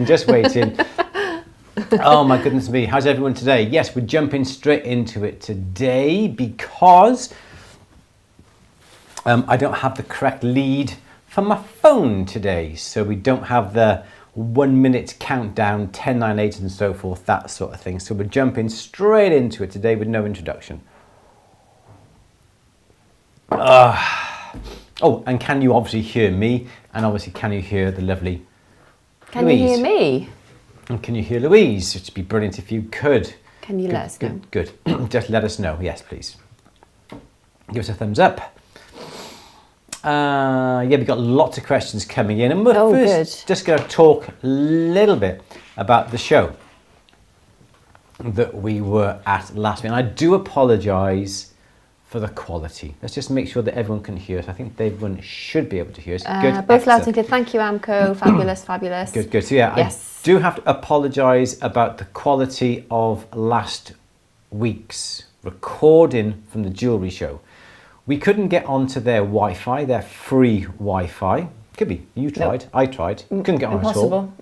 Just waiting. Oh my goodness me, how's everyone today? Yes, we're jumping straight into it today because I don't have the correct lead for my phone today. So we don't have the 1 minute countdown, 10, 9, 8 and so forth, that sort of thing. So we're jumping straight into it today with no introduction. Oh, and can you obviously hear me? And obviously, can you hear the lovely Can Louise? you hear me? And can you hear Louise? It'd be brilliant if you could. Can you let us know? Good. Just let us know. Yes, please. Give us a thumbs up. Yeah, we've got lots of questions coming in. And we're first just going to talk a little bit about the show that we were at last week. And I do apologise for the quality. Let's just make sure that everyone can hear us. I think everyone should be able to hear us. Good. Both loud and clear. Thank you, Amco. Fabulous, fabulous. Good. So yeah, yes. I do have to apologise about the quality of last week's recording from the jewellery show. We couldn't get onto their Wi-Fi, their free Wi-Fi. Could be. You tried. Nope. I tried. Couldn't get on at all.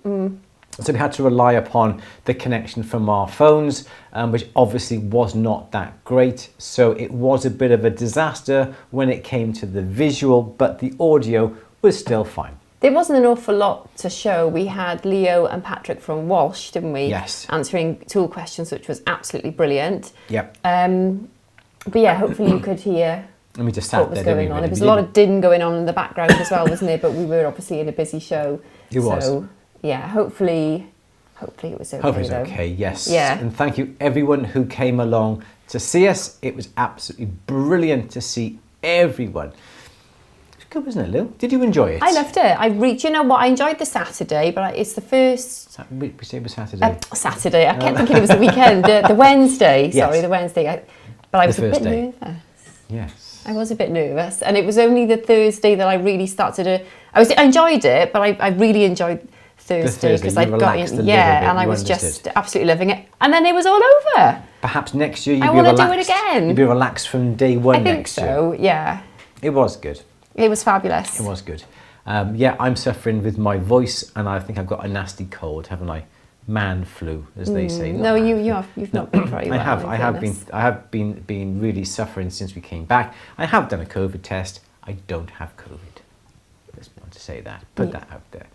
So we had to rely upon the connection from our phones, which obviously was not that great. So it was a bit of a disaster when it came to the visual, but the audio was still fine. There wasn't an awful lot to show. We had Leo and Patrick from Walsh, didn't we? Yes. Answering tool questions, which was absolutely brilliant. Yep. But yeah, hopefully you could hear what was going on. There was a lot of din going on in the background as well, wasn't there? But we were obviously in a busy show. It was. So, yeah, hopefully it was okay. Hopefully it was okay, yes. Yeah. And thank you everyone who came along to see us. It was absolutely brilliant to see everyone. It was good, wasn't it, Lou? Did you enjoy it? I loved it. You know what? I enjoyed the Saturday, but it's the first... We say it was Saturday. Saturday. I kept thinking it was the weekend. The Wednesday. Yes. Sorry, the Wednesday. But I was a bit nervous. Yes. I was a bit nervous. And it was only the Thursday that I really started to... I enjoyed it, but I really enjoyed Thursday because I'd got in, and I was just absolutely loving it. And then it was all over. Perhaps next year you'd be relaxed. I want to do it again. You'd be relaxed from day one next year. I think so, yeah. It was good. It was fabulous. It was good. Yeah, I'm suffering with my voice, and I think I've got a nasty cold, haven't I? Man flu, as they say. No, you've not been very well. I have been really suffering since we came back. I have done a COVID test. I don't have COVID. I just want to say that. Put that out there.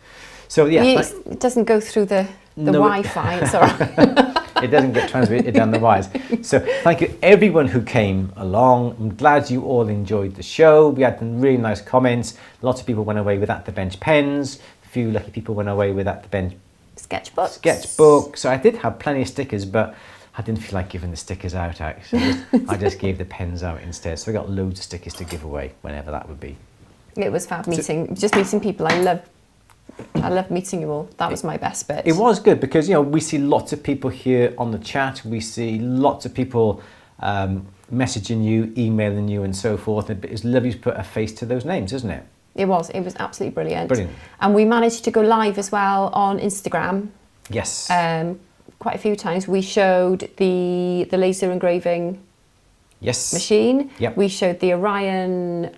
So yeah, it doesn't go through the Wi-Fi. It's all right. It doesn't get transmitted down the wires. So thank you everyone who came along. I'm glad you all enjoyed the show. We had some really nice comments. Lots of people went away with At the Bench pens. A few lucky people went away with At the Bench sketchbook. So I did have plenty of stickers, but I didn't feel like giving the stickers out actually. I just gave the pens out instead. So I got loads of stickers to give away whenever that would be. It was fab meeting people. I love meeting you all. That was my best bit. It was good because, we see lots of people here on the chat. We see lots of people messaging you, emailing you and so forth. It's lovely to put a face to those names, isn't it? It was absolutely brilliant. And we managed to go live as well on Instagram. Yes. Quite a few times. We showed the laser engraving machine. Yep. We showed the Orion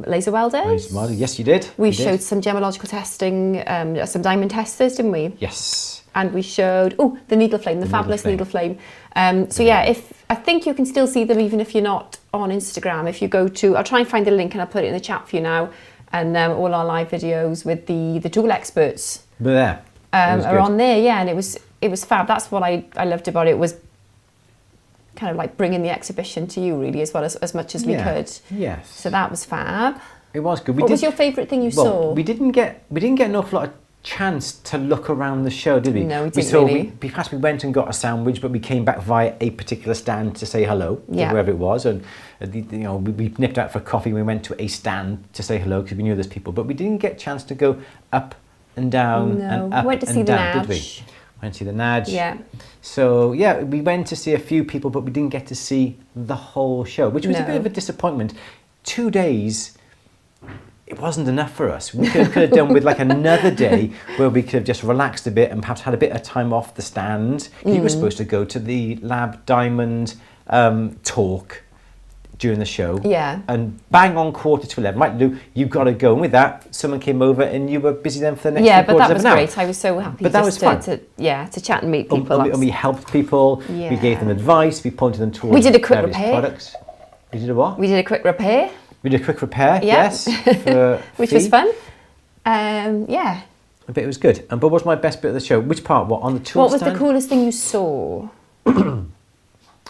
laser welders. Yes, you did. We showed some gemological testing, some diamond testers, didn't we? Yes. And we showed the needle flame, the fabulous needle flame. So yeah, I think you can still see them even if you're not on Instagram. If you go to, I'll try and find the link and I'll put it in the chat for you now. And all our live videos with the tool experts are on there. Yeah, and it was fab. That's what I loved about it. Was kind of like bringing the exhibition to you really as well as much as we could. Yes. So that was fab. It was good. What was your favourite thing you saw? We didn't get an awful lot of chance to look around the show, did we? No, we didn't really. We went and got a sandwich, but we came back via a particular stand to say hello to whoever it was, and we nipped out for coffee. We went to a stand to say hello because we knew there's people, but we didn't get a chance to go up and down and up we went to see and the down, Nudge. did we? Went to see the Nudge. Yeah. So yeah, we went to see a few people, but we didn't get to see the whole show, which was a bit of a disappointment. 2 days. It wasn't enough for us. We could have done with like another day where we could have just relaxed a bit and perhaps had a bit of time off the stand. You were supposed to go to the Lab Diamond talk during the show. Yeah. And bang on 11:15. Right, Lou, you've got to go. And with that, someone came over and you were busy then for the next Yeah, three but that quarters was of an hour. great. I was so happy But that was fun. to chat and meet people. And we helped people. Yeah. We gave them advice. We pointed them towards We did a quick various repair. products. We did a what? We did a quick repair. We did a quick repair, Yeah. yes. For Which fee. was fun. Yeah. But it was good. And but what was my best bit of the show? Which part? What, on the tool What was stand? the coolest thing you saw?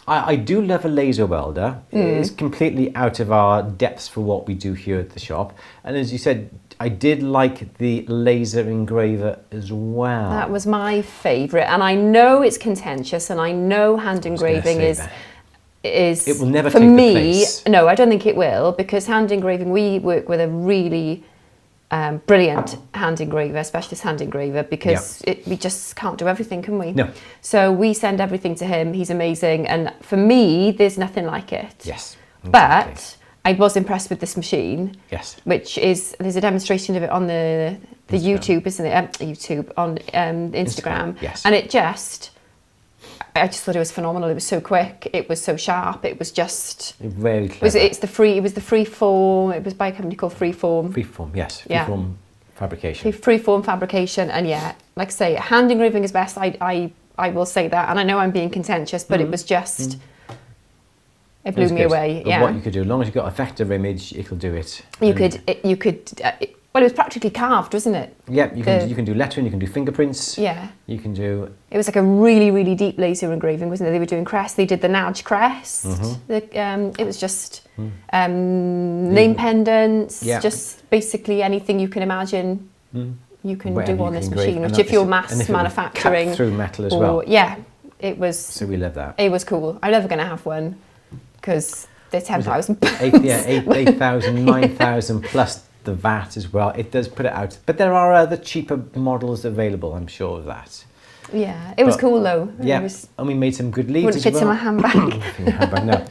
I do love a laser welder. It's completely out of our depths for what we do here at the shop. And as you said, I did like the laser engraver as well. That was my favourite. And I know it's contentious, and I know hand engraving is it will never for take the me, place. no, I don't think it will, because hand engraving, we work with a really brilliant hand engraver, specialist hand engraver, because we just can't do everything, can we? No. So we send everything to him. He's amazing, and for me, there's nothing like it. Yes. Exactly. But I was impressed with this machine. Yes. Which is, there's a demonstration of it on the YouTube, isn't it? YouTube on Instagram. Yes. And I just thought it was phenomenal. It was so quick. It was so sharp. It was just very clever. It was the Freeform. It was by a company called Freeform. Freeform, yes. Yeah. Freeform fabrication. Freeform fabrication, and like I say, hand engraving is best. I will say that, and I know I'm being contentious, but it was just. It blew me away. But what you could do, as long as you've got a vector image, it'll do it. You could. Well, it was practically carved, wasn't it? Yeah, you can do lettering, you can do fingerprints. Yeah. You can do. It was like a really, really deep laser engraving, wasn't it? They were doing crest. They did the Nudge crest. It was just name pendants. Yeah. Just basically anything you can imagine. You can Whatever do on you this can machine, engrave. which And if you're and mass if it was manufacturing, cut through metal as well. Yeah, it was. So we love that. It was cool. I'm never going to have one because they're £10,000. 8,000, 9,000 plus the VAT as well. It does put it out, but there are other cheaper models available. I'm sure of that. Yeah, it was cool though. Yeah, and we made some good leads Wouldn't as fit well. in my handbag. No.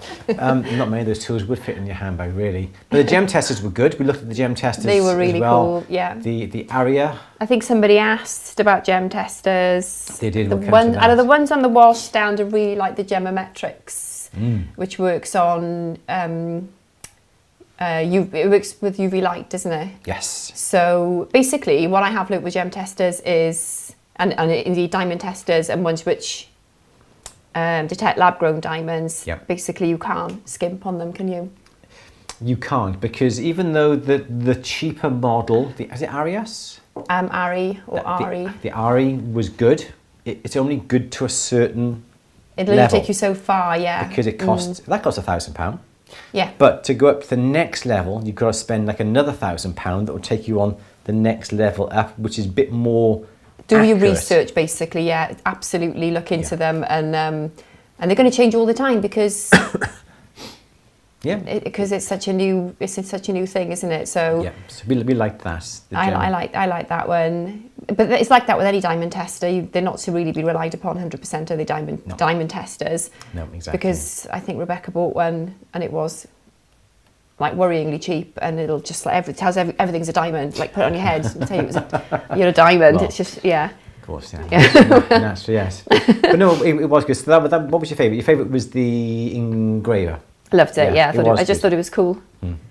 Not many of those tools would fit in your handbag, really. But the gem testers were good. We looked at the gem testers. They were really as well. cool. Yeah. The Aria. I think somebody asked about gem testers. They did. Out of the ones on the Walsh stand, I really like the Gemometrics, which works on. It works with UV light, doesn't it? Yes. So basically, what I have looked with gem testers is, and indeed diamond testers, and ones which detect lab-grown diamonds. Yep. Basically, you can't skimp on them, can you? You can't, because even though the cheaper model, is it Arias? Ari or Ari. The Ari was good. It's only good to a certain It'll level. only take you so far, yeah. Because it costs that costs £1,000. Yeah. But to go up to the next level, you've got to spend like another £1,000 that will take you on the next level up, which is a bit more. Do your accurate. research, basically. Yeah, absolutely. Look into them, and they're going to change all the time because because it's such a new thing, isn't it? So yeah, so we liked that. I like that one, but it's like that with any diamond tester. They're not to really be relied upon 100%. Are they diamond testers? No, exactly. Because I think Rebecca bought one, and it was like worryingly cheap, and it'll just like everything's a diamond. Like put it on your head and tell you you're a diamond. Well, it's just Of course, yeah. Naturally, yes. But no, it was good. So what was your favourite? Your favourite was the engraver. Loved it. Yeah, I just good. thought it was cool.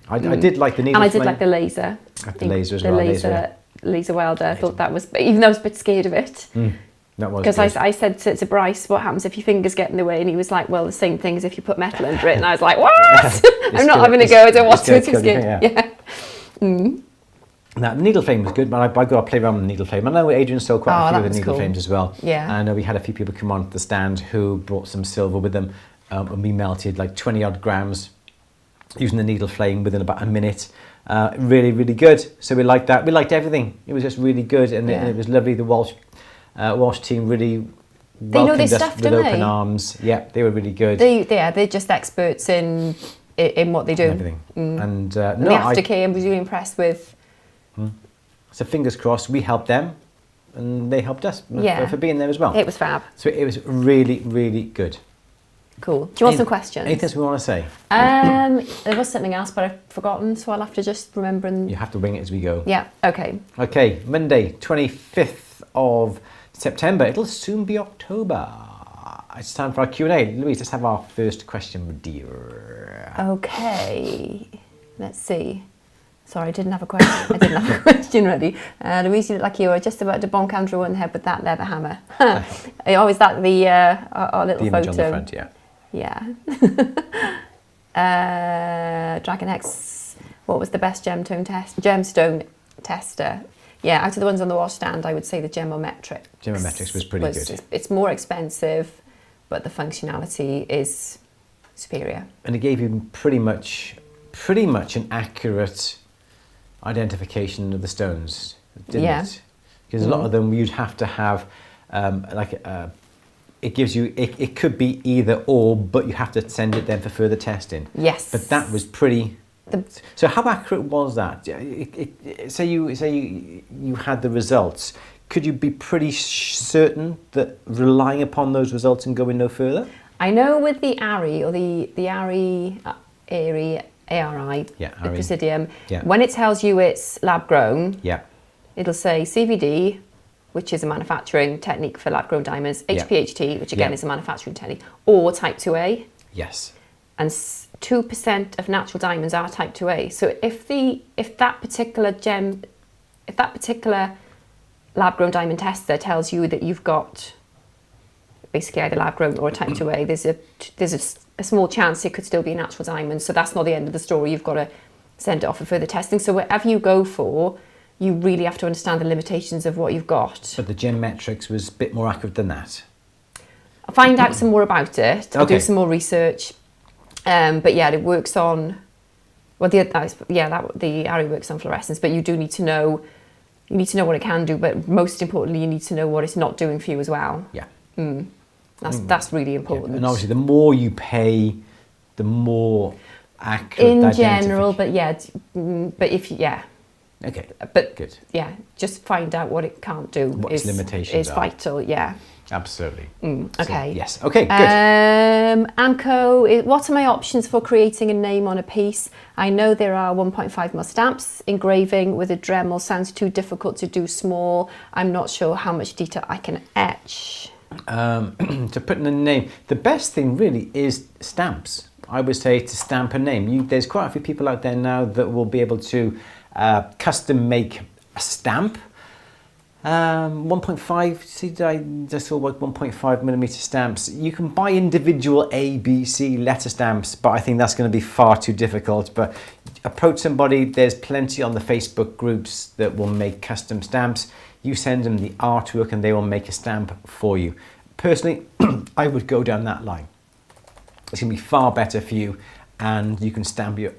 I did like the needle and I flame. did like the laser. The laser as well. Laser welder. I thought that was, even though I was a bit scared of it. That was because I said to Bryce, what happens if your fingers get in the way? And he was like, well, the same thing as if you put metal under it. And I was like, what? I'm not having a go. I don't want to. It's too scared. Yeah. Now, the needle flame was good, but I got to play around with the needle flame. I know Adrian sold quite a few of the needle flames as well. Yeah. And I know we had a few people come on the stand who brought some silver with them, and we melted like 20 odd grams using the needle flame within about a minute. Really, really good. So we liked that. We liked everything. It was just really good, and it was lovely. The Walsh team really welcomed us with open arms. Yeah, they were really good. They're just experts in what they do. Everything. And the aftercare, I'm really impressed with. So fingers crossed, we helped them, and they helped us for being there as well. It was fab. So it was really, really good. Cool. Do you want some questions? Anything else we want to say? There was something else, but I've forgotten, so I'll have to just remember. You have to wing it as we go. Yeah, okay. Okay, Monday, 25th of September. It'll soon be October. it's time for our Q&A. Louise, let's have our first question, dear. Okay, let's see. Sorry, I didn't have a question. I didn't have a question ready. Louise, you look like you were just about to bonk Andrew on the head with that leather hammer. Is that our little the image photo? on the front, yeah. Yeah. Dragon X, what was the best gemstone tester? Yeah, out of the ones on the washstand, I would say the Gemometrics. Gemometrics was pretty good. It's more expensive, but the functionality is superior. And it gave you pretty much an accurate identification of the stones, didn't it? Because a lot of them you'd have to have it gives you, it could be either or, but you have to send it then for further testing. Yes. But that was pretty. So how accurate was that? Say you had the results. Could you be pretty certain that relying upon those results and going no further? I know with the ARI or the ARI, the Presidium, when it tells you it's lab grown, it'll say CVD, which is a manufacturing technique for lab grown diamonds, HPHT, which again is a manufacturing technique, or type 2A. Yes. And 2% of natural diamonds are type 2A. So if that particular lab grown diamond tester tells you that you've got basically either lab grown or type 2A, there's a small chance it could still be a natural diamond. So that's not the end of the story. You've got to send it off for further testing. So whatever you go for, you really have to understand the limitations of what you've got. But the Gemometrics was a bit more accurate than that. I'll find out some more about it. I'll do some more research. But yeah, it works on. Well, the ARI works on fluorescence, but you do need to know. You need to know what it can do, but most importantly, you need to know what it's not doing for you as well. Yeah. That's really important. Yeah. And obviously, the more you pay, the more accurate. In general, but if Okay. But good. Yeah, just find out what it can't do. What its limitations is vital. Yeah. Absolutely. Okay. So, yes. Okay. Good. Amco, what are my options for creating a name on a piece? I know there are 1.5mm stamps. Engraving with a Dremel sounds too difficult to do small. I'm not sure how much detail I can etch. To put in a name, the best thing really is stamps. I would say to stamp a name. There's quite a few people out there now that will be able to custom make a stamp. 1.5, see, I just saw like 1.5mm stamps. You can buy individual A, B, C letter stamps, but I think that's going to be far too difficult. But approach somebody, there's plenty on the Facebook groups that will make custom stamps. You send them the artwork and they will make a stamp for you. Personally, I would go down that line. It's going to be far better for you, and you can stamp your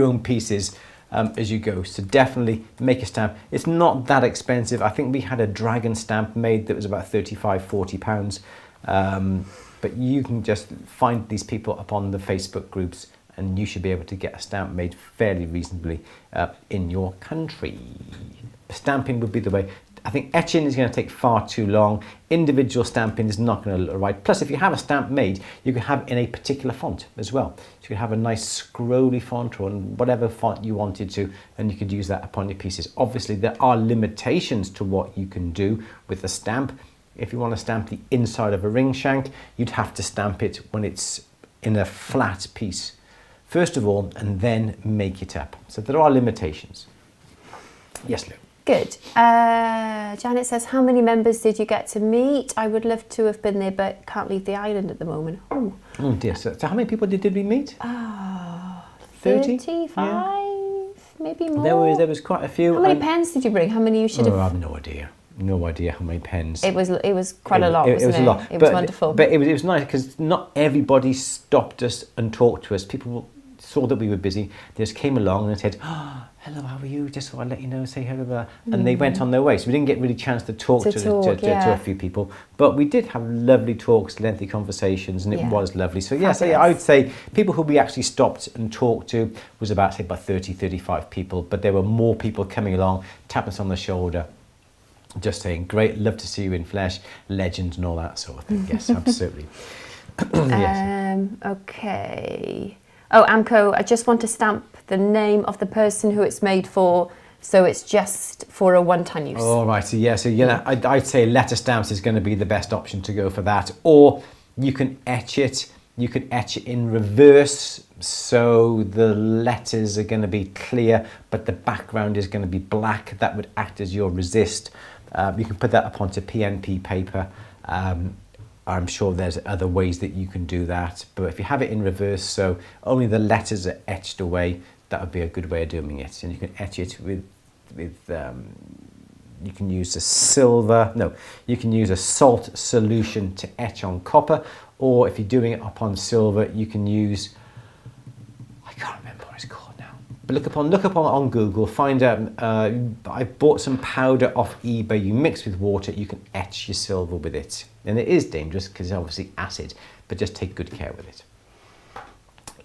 own pieces as you go. So definitely make a stamp. It's not that expensive. I think we had a dragon stamp made that was about 35–40 pounds. But you can just find these people upon the Facebook groups, and you should be able to get a stamp made fairly reasonably in your country. Stamping would be the way. I think etching is going to take far too long. Individual stamping is not going to look right. Plus, if you have a stamp made, you can have it in a particular font as well. So you can have a nice scrolly font or whatever font you wanted to, and you could use that upon your pieces. Obviously, there are limitations to what you can do with a stamp. If you want to stamp the inside of a ring shank, you'd have to stamp it when it's in a flat piece, first of all, and then make it up. So there are limitations. Yes, Lou. Good. Janet says, how many members did you get to meet? I would love to have been there, but can't leave the island at the moment. Oh dear. So how many people did we meet? 30? 35, maybe more. There was quite a few. How many pens did you bring? How many you should have? I have no idea. No idea how many pens. It was quite a lot, wasn't it? It was a lot. It was wonderful. But it was nice because not everybody stopped us and talked to us. People saw that we were busy. They just came along and said, hello, how are you? Just thought I'd let you know, say hello. And they went on their way. So we didn't get really a chance to talk to a few people. But we did have lovely talks, lengthy conversations, and it was lovely. So yes, I would say people who we actually stopped and talked to was about 30, 35 people. But there were more people coming along, tapping us on the shoulder, just saying, great, love to see you in flesh, legends and all that sort of thing. Yes, absolutely. Yes. Okay. Oh, Amco, I just want to stamp the name of the person who it's made for, so it's just for a one-time use. All right, so I'd say letter stamps is going to be the best option to go for that. Or You can etch it. You can etch it in reverse, so the letters are going to be clear, but the background is going to be black. That would act as your resist. You can put that up onto PNP paper. I'm sure there's other ways that you can do that, but if you have it in reverse, so only the letters are etched away, that would be a good way of doing it. And you can etch it with you can use you can use a salt solution to etch on copper, or if you're doing it upon silver, you can use, I can't remember what it's called now, but look up on Google, find out. I bought some powder off eBay. You mix with water, you can etch your silver with it, and it is dangerous because it's obviously acid, but just take good care with it.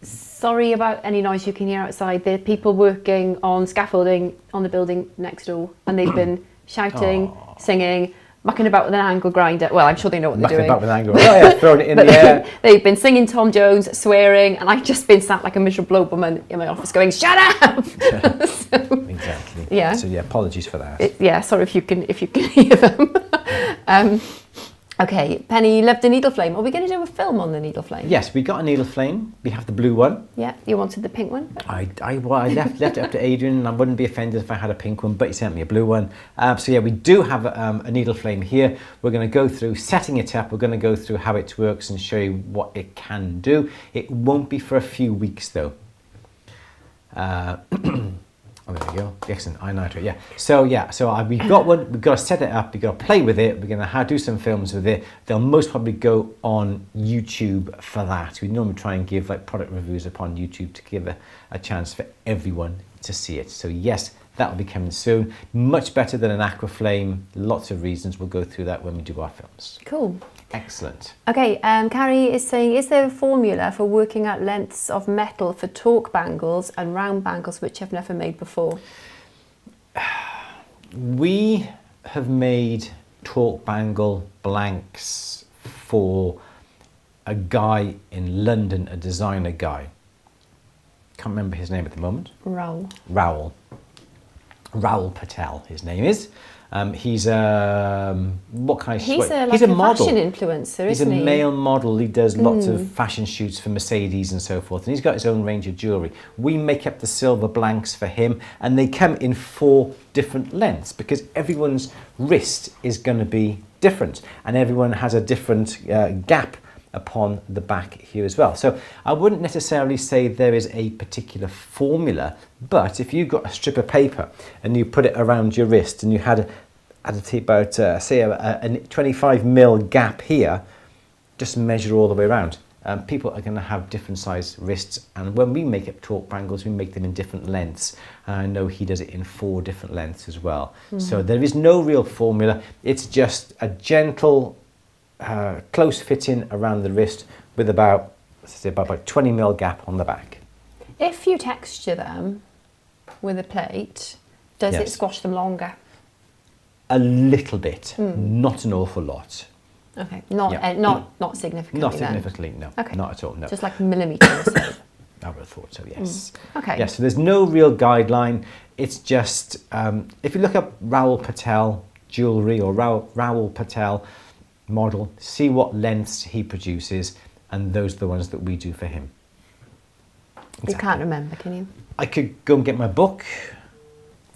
Sorry about any noise you can hear outside. There are people working on scaffolding on the building next door, and they've been shouting, singing, mucking about with an angle grinder. Well, I'm sure they know what they're doing. Mucking about with an angle grinder, throwing it in the air. They've been singing Tom Jones, swearing, and I've just been sat like a miserable woman in my office going, "Shut up!" Exactly. Yeah. So yeah, apologies for that. Sorry if you can hear them. Okay, Penny loved the needle flame. Are we going to do a film on the needle flame? Yes, we got a needle flame. We have the blue one. Yeah, you wanted the pink one? I left it up to Adrian, and I wouldn't be offended if I had a pink one, but he sent me a blue one. So yeah, we do have a needle flame here. We're going to go through setting it up. We're going to go through how it works and show you what it can do. It won't be for a few weeks though. Oh, there we go. Excellent. iNitro. Yeah. So we've got one. We've got to set it up. We've got to play with it. We're going to do some films with it. They'll most probably go on YouTube for that. We normally try and give like product reviews upon YouTube to give a chance for everyone to see it. So yes, that will be coming soon. Much better than an aqua flame. Lots of reasons. We'll go through that when we do our films. Cool. Excellent. Okay, Carrie is saying, is there a formula for working out lengths of metal for torque bangles and round bangles which I've never made before? We have made torque bangle blanks for a guy in London, a designer guy. Can't remember his name at the moment. Raoul Patel, his name is. He's what kind of? He's a model. Fashion influencer, isn't he? He's a male model. He does lots of fashion shoots for Mercedes and so forth, and he's got his own range of jewellery. We make up the silver blanks for him, and they come in 4 different lengths because everyone's wrist is going to be different, and everyone has a different gap upon the back here as well. So I wouldn't necessarily say there is a particular formula, but if you've got a strip of paper and you put it around your wrist and you had about say a 25 mil gap here, just measure all the way around. People are going to have different size wrists, and when we make up torque bangles, we make them in different lengths. I know he does it in 4 different lengths as well. So there is no real formula. It's just a gentle close fitting around the wrist with about 20 mil gap on the back. If you texture them with a plate, does it squash them longer? A little bit, not an awful lot. Okay, not significantly. Not significantly, no. Okay. Not at all, no. Just like millimetres or so. I would have thought so, yes. Okay. Yes, so there's no real guideline. It's just if you look up Raoul Patel jewellery or Raoul Patel model, see what lengths he produces, and those are the ones that we do for him. You can't remember, can you? I could go and get my book.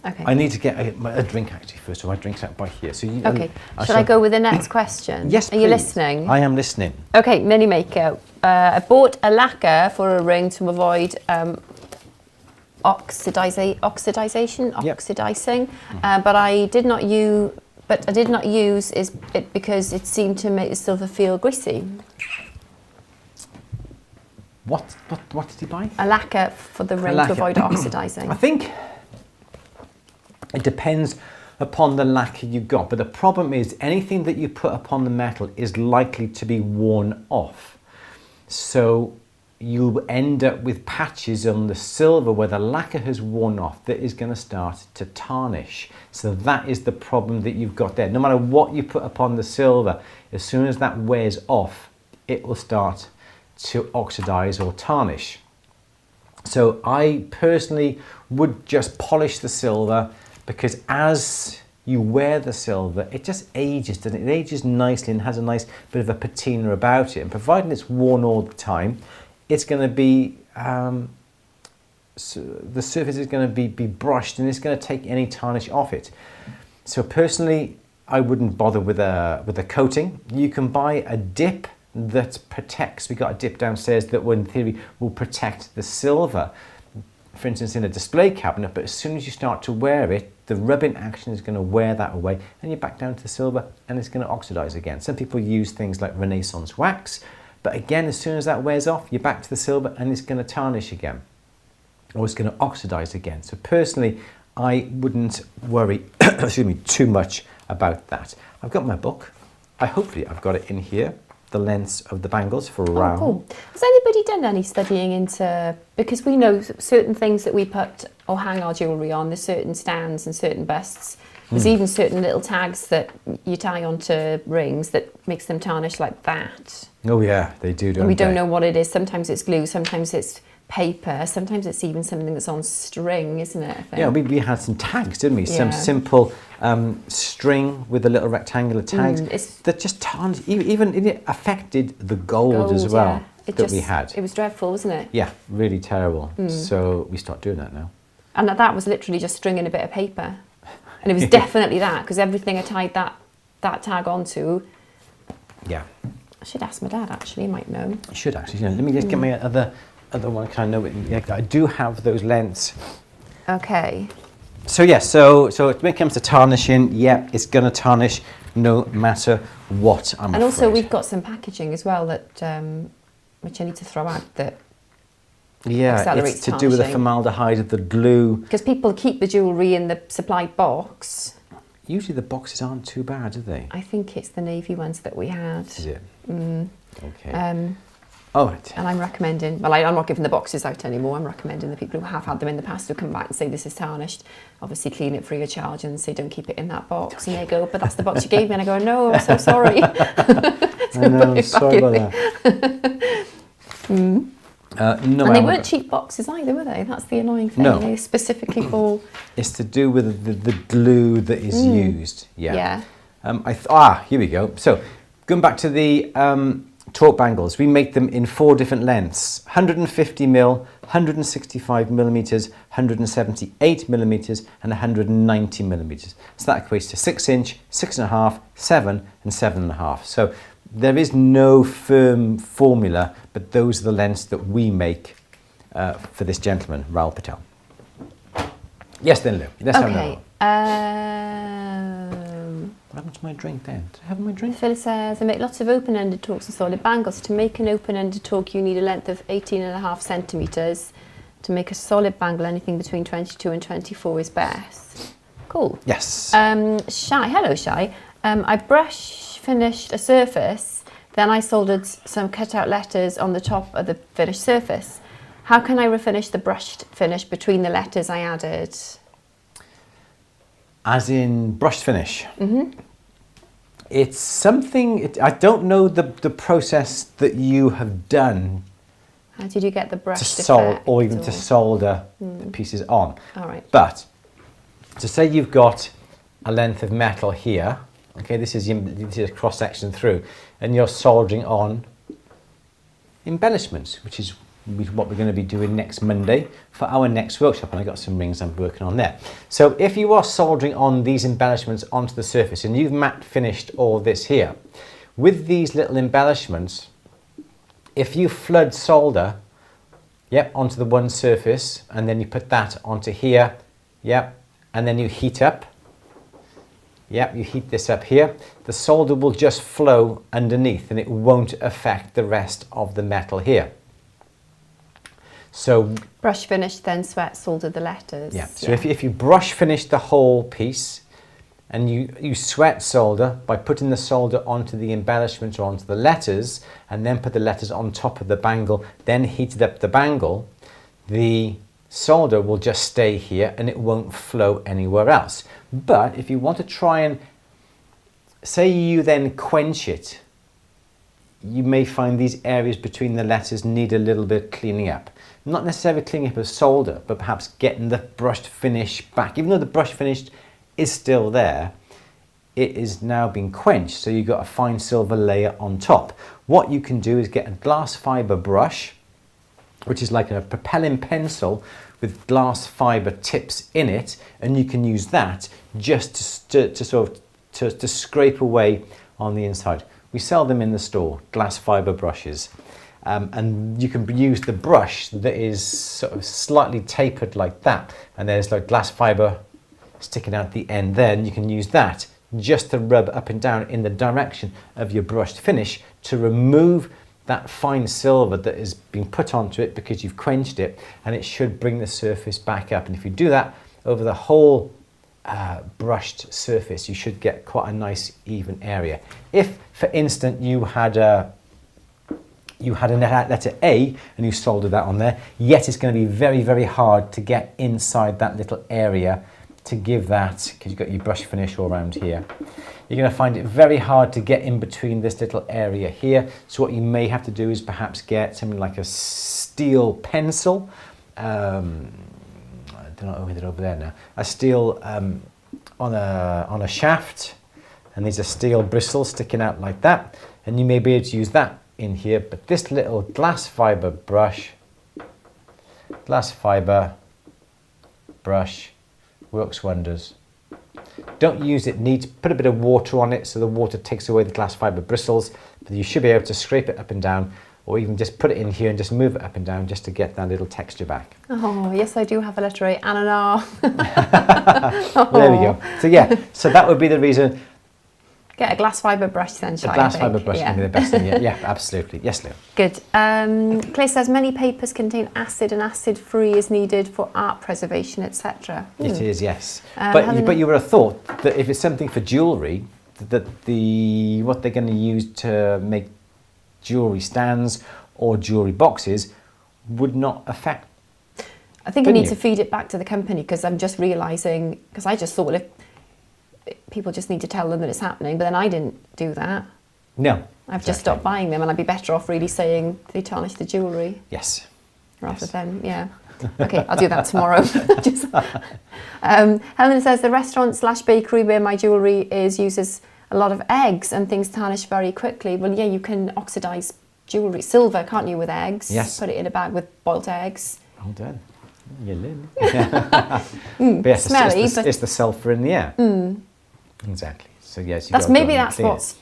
Okay. I need to get a drink actually first, so my drink's out by here. So okay. Shall I go with the next question? Yes, please. Are you listening? I am listening. Okay, mini maker. I bought a lacquer for a ring to avoid oxidizing, but I did not use. But I did not use it because it seemed to make the silver feel greasy. What did he buy? A lacquer for the ring to avoid oxidizing. I think it depends upon the lacquer you got, but the problem is anything that you put upon the metal is likely to be worn off. So you end up with patches on the silver where the lacquer has worn off that is going to start to tarnish. So that is the problem that you've got there. No matter what you put upon the silver, as soon as that wears off, it will start to oxidize or tarnish. So I personally would just polish the silver, because as you wear the silver, it just ages, doesn't it? It ages nicely and has a nice bit of a patina about it. And providing it's worn all the time, it's going to be, so the surface is going to be brushed, and it's going to take any tarnish off it. So personally, I wouldn't bother with a coating. You can buy a dip that protects. We got a dip downstairs that in theory will protect the silver, for instance in a display cabinet, but as soon as you start to wear it, the rubbing action is going to wear that away, and you're back down to the silver, and it's going to oxidize again. Some people use things like Renaissance wax, but again, as soon as that wears off, you're back to the silver, and it's going to tarnish again, or it's going to oxidize again. So personally, I wouldn't worry excuse me, too much about that. I've got my book. Hopefully I've got it in here, the lengths of the bangles for a round. Cool. Has anybody done any studying into, because we know certain things that we put or hang our jewellery on, there's certain stands and certain busts. There's even certain little tags that you tie onto rings that makes them tarnish like that. Oh yeah, they do, don't they? And we don't know what it is. Sometimes it's glue, sometimes it's paper, sometimes it's even something that's on string, isn't it? I think. Yeah, we had some tags, didn't we? Yeah. Some simple string with the little rectangular tags that just tarnished, even it affected the gold as well we had. It was dreadful, wasn't it? Yeah, really terrible. So we stopped doing that now. And that was literally just stringing a bit of paper. And it was definitely that, because everything I tied that tag onto. Yeah. I should ask my dad, actually, he might know. You should actually. Let me just get my other one, kind of know it. Yeah, I do have those lengths. Okay. So yes, so when it comes to tarnishing, yeah, it's going to tarnish no matter what, I'm afraid. And also we've got some packaging as well that which I need to throw out that accelerates it's to do with the formaldehyde of the glue. Because people keep the jewellery in the supplied box. Usually the boxes aren't too bad, are they? I think it's the navy ones that we had. Is it? Okay. Oh, right. And I'm recommending, well, I'm not giving the boxes out anymore. I'm recommending the people who have had them in the past who come back and say this is tarnished, obviously clean it free of charge and say don't keep it in that box. And they go, but that's the box you gave me. And I go, no, I'm so sorry. I know, sorry about that. No, and they weren't cheap boxes either, were they? That's the annoying thing. No. They specifically for... It's to do with the glue that is used. Yeah. Here we go. So, going back to the torque bangles, we make them in 4 different lengths: 150 mil, 165 millimeters, 178 millimeters, and 190 millimeters. So that equates to 6 inch, 6.5, 7, and 7.5. So there is no firm formula, but those are the lengths that we make for this gentleman, Raoul Patel. Yes, then Lou. Let's have another one. What happened to my drink then? Did I have my drink? Phyllis says, I make lots of open-ended torques and solid bangles. To make an open-ended torque, you need a length of 18.5 centimetres. To make a solid bangle, anything between 22 and 24 is best. Cool. Yes. Shai, hello Shai. I brush finished a surface, then I soldered some cut-out letters on the top of the finished surface. How can I refinish the brushed finish between the letters I added? As in brushed finish? Mm-hmm. It's something, I don't know the process that you have done. How did you get the brush to solder, or even to solder the pieces on. All right. But, to say you've got a length of metal here, okay, this is a cross section through, and you're soldering on embellishments, which is what we're going to be doing next Monday for our next workshop, and I got some rings I'm working on there. So if you are soldering on these embellishments onto the surface, and you've matte finished all this here, with these little embellishments, if you flood solder, onto the one surface, and then you put that onto here, and then you heat up, you heat this up here, the solder will just flow underneath and it won't affect the rest of the metal here. So brush finish, then sweat solder the letters. So if you brush finish the whole piece and you sweat solder by putting the solder onto the embellishment or onto the letters, and then put the letters on top of the bangle, then heated up the bangle, the solder will just stay here and it won't flow anywhere else. But if you want to try and, say you then quench it, you may find these areas between the letters need a little bit of cleaning up. Not necessarily cleaning up of solder, but perhaps getting the brushed finish back. Even though the brush finish is still there. It is now been quenched, so you've got a fine silver layer on top. What you can do is get a glass fibre brush, which is like a propelling pencil with glass fibre tips in it, and you can use that just to scrape away on the inside. We sell them in the store, glass fibre brushes. And you can use the brush that is sort of slightly tapered like that, and there's like glass fibre sticking out the end there, and you can use that just to rub up and down in the direction of your brushed finish to remove that fine silver that has been put onto it because you've quenched it, and it should bring the surface back up. And if you do that over the whole brushed surface, you should get quite a nice even area. If, for instance, you had a letter A and you soldered that on there, yet it's going to be very, very hard to get inside that little area to give that, because you've got your brush finish all around here. You're going to find it very hard to get in between this little area here. So what you may have to do is perhaps get something like a steel pencil. I don't know with it over there now. A steel on a shaft, and these are steel bristles sticking out like that, and you may be able to use that in here. But this little glass fibre brush works wonders. Don't use it neat. Put a bit of water on it so the water takes away the glass fibre bristles, but you should be able to scrape it up and down, or even just put it in here and just move it up and down just to get that little texture back. Oh, yes, I do have a letter A and an R. There we go. So yeah, so that would be the reason. Get a glass fibre brush then, A glass fibre brush can be the best thing. Yeah, absolutely. Yes, Lou. Good. Claire says many papers contain acid and acid-free is needed for art preservation, etc. It is, yes. But you would have thought that if it's something for jewellery, that what they're going to use to make jewellery stands or jewellery boxes would not affect. I think I need to feed it back to the company, because I'm just realising, because I just thought if people just need to tell them that it's happening, but then I didn't do that. No. I've just stopped buying them, and I'd be better off really saying they tarnish the jewellery. Yes. Rather than, yeah. Okay, I'll do that tomorrow. Helen says the restaurant/bakery where my jewellery is uses a lot of eggs and things tarnish very quickly. Well, yeah, you can oxidise jewellery, silver, can't you, with eggs? Yes. Put it in a bag with boiled eggs. All done. You live. But yes, smelly, it's the sulphur in the air. Exactly. So yes, that's what's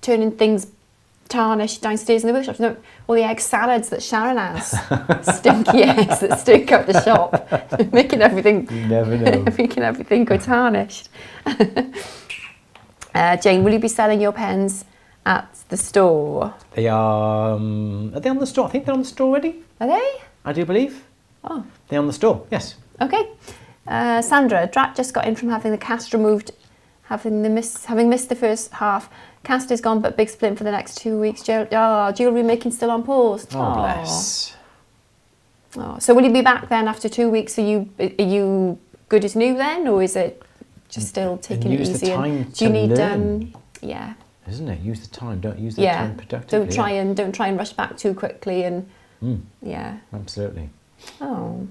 turning things tarnished downstairs in the workshop. You know, all the egg salads that Sharon has, stinky eggs that stink up the shop, making everything. You never know. Making everything go tarnished. Jane, will you be selling your pens at the store? They are. Are they on the store? I think they're on the store already. Are they? I do believe. Oh. They're on the store. Yes. Okay. Sandra, Drat just got in from having the cast removed, having missed the first half. Cast is gone, but big splint for the next 2 weeks. Jewellery making still on pause. Oh, bless. Oh, so will you be back then after 2 weeks? Are you good as new then, or is it just still taking it easy? Use the time do you need learn. Yeah. Isn't it? Use the time. Don't use the time productively. Don't try and rush back too quickly and yeah. Absolutely. Oh.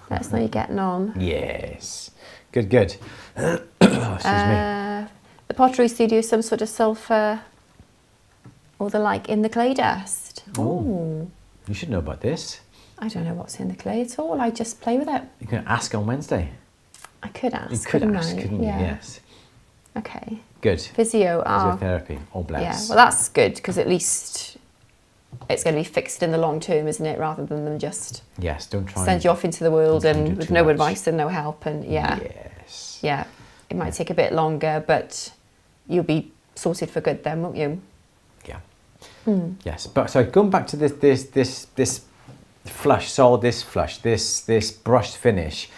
Let us know you're getting on. Yes. Good. Excuse me. The pottery studio, some sort of sulphur or the like in the clay dust. Oh. You should know about this. I don't know what's in the clay at all. I just play with it. You can ask on Wednesday. I could ask. You could ask, couldn't you? Yes. Okay. Good. Physiotherapy. Oh, bless. Yeah, well, that's good, because at least it's going to be fixed in the long term, isn't it? Rather than them just don't try send you off into the world and with no much advice and no help. And yes. Yeah, it might take a bit longer, but you'll be sorted for good then, won't you? Yeah. Yes. But so going back to this flush, this brushed finish,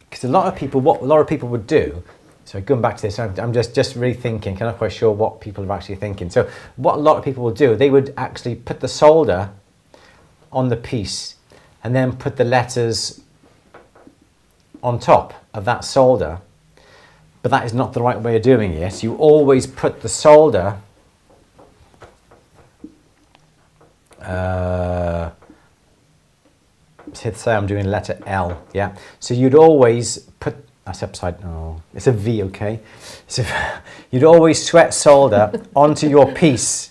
because a lot of people would do. So going back to this, I'm just really thinking, I'm not quite sure what people are actually thinking. So what a lot of people will do, they would actually put the solder on the piece and then put the letters on top of that solder. But that is not the right way of doing it. You always put the solder say I'm doing letter L, yeah? So you'd always put That's upside. No, it's a V. Okay. So you'd always sweat solder onto your piece,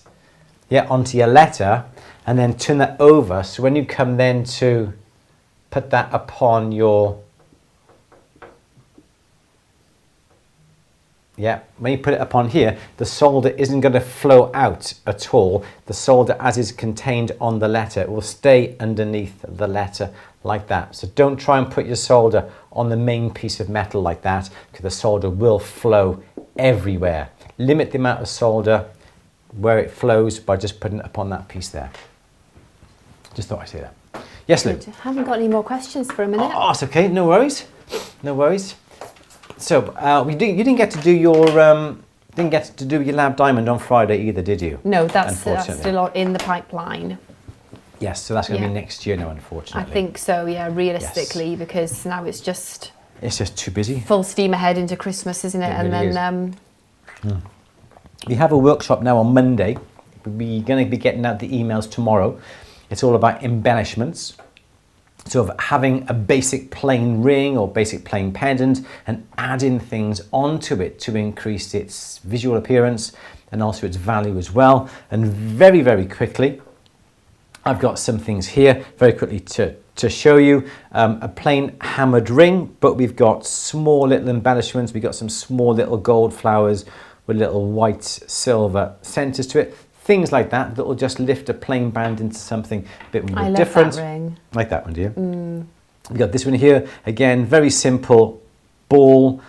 yeah, onto your letter, and then turn that over. So when you come then to put that upon your, yeah, when you put it upon here, the solder isn't going to flow out at all. The solder, as is contained on the letter, will stay underneath the letter like that. So don't try and put your solder on the main piece of metal like that, because the solder will flow everywhere. Limit the amount of solder where it flows by just putting it upon that piece there. Just thought I'd say that. Yes, Lou? I haven't got any more questions for a minute. Oh, it's okay. No worries. No worries. So you didn't get to do your lab diamond on Friday either, did you? No, that's still in the pipeline. Yes, so that's going to be next year now, unfortunately. I think so, yeah, realistically, because now it's just too busy. Full steam ahead into Christmas, isn't it? It and really then we have a workshop now on Monday. We're going to be getting out the emails tomorrow. It's all about embellishments. So of having a basic plain ring or basic plain pendant and adding things onto it to increase its visual appearance and also its value as well. And very, very quickly, I've got some things here very quickly to show you. A plain hammered ring, but we've got small little embellishments. We've got some small little gold flowers with little white silver centers to it. Things like that will just lift a plain band into something a bit more different. That ring. Like that one, do you? We've got this one here. Again, very simple ball,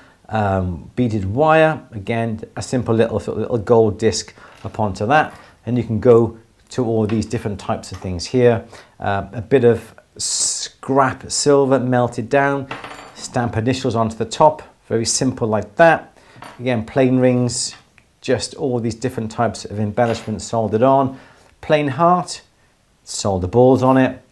beaded wire. Again, a simple little gold disc up onto that. And you can go to all these different types of things here. A bit of scrap silver melted down. Stamp initials onto the top. Very simple like that. Again, plain rings. Just all these different types of embellishments soldered on. Plain heart, solder balls on it.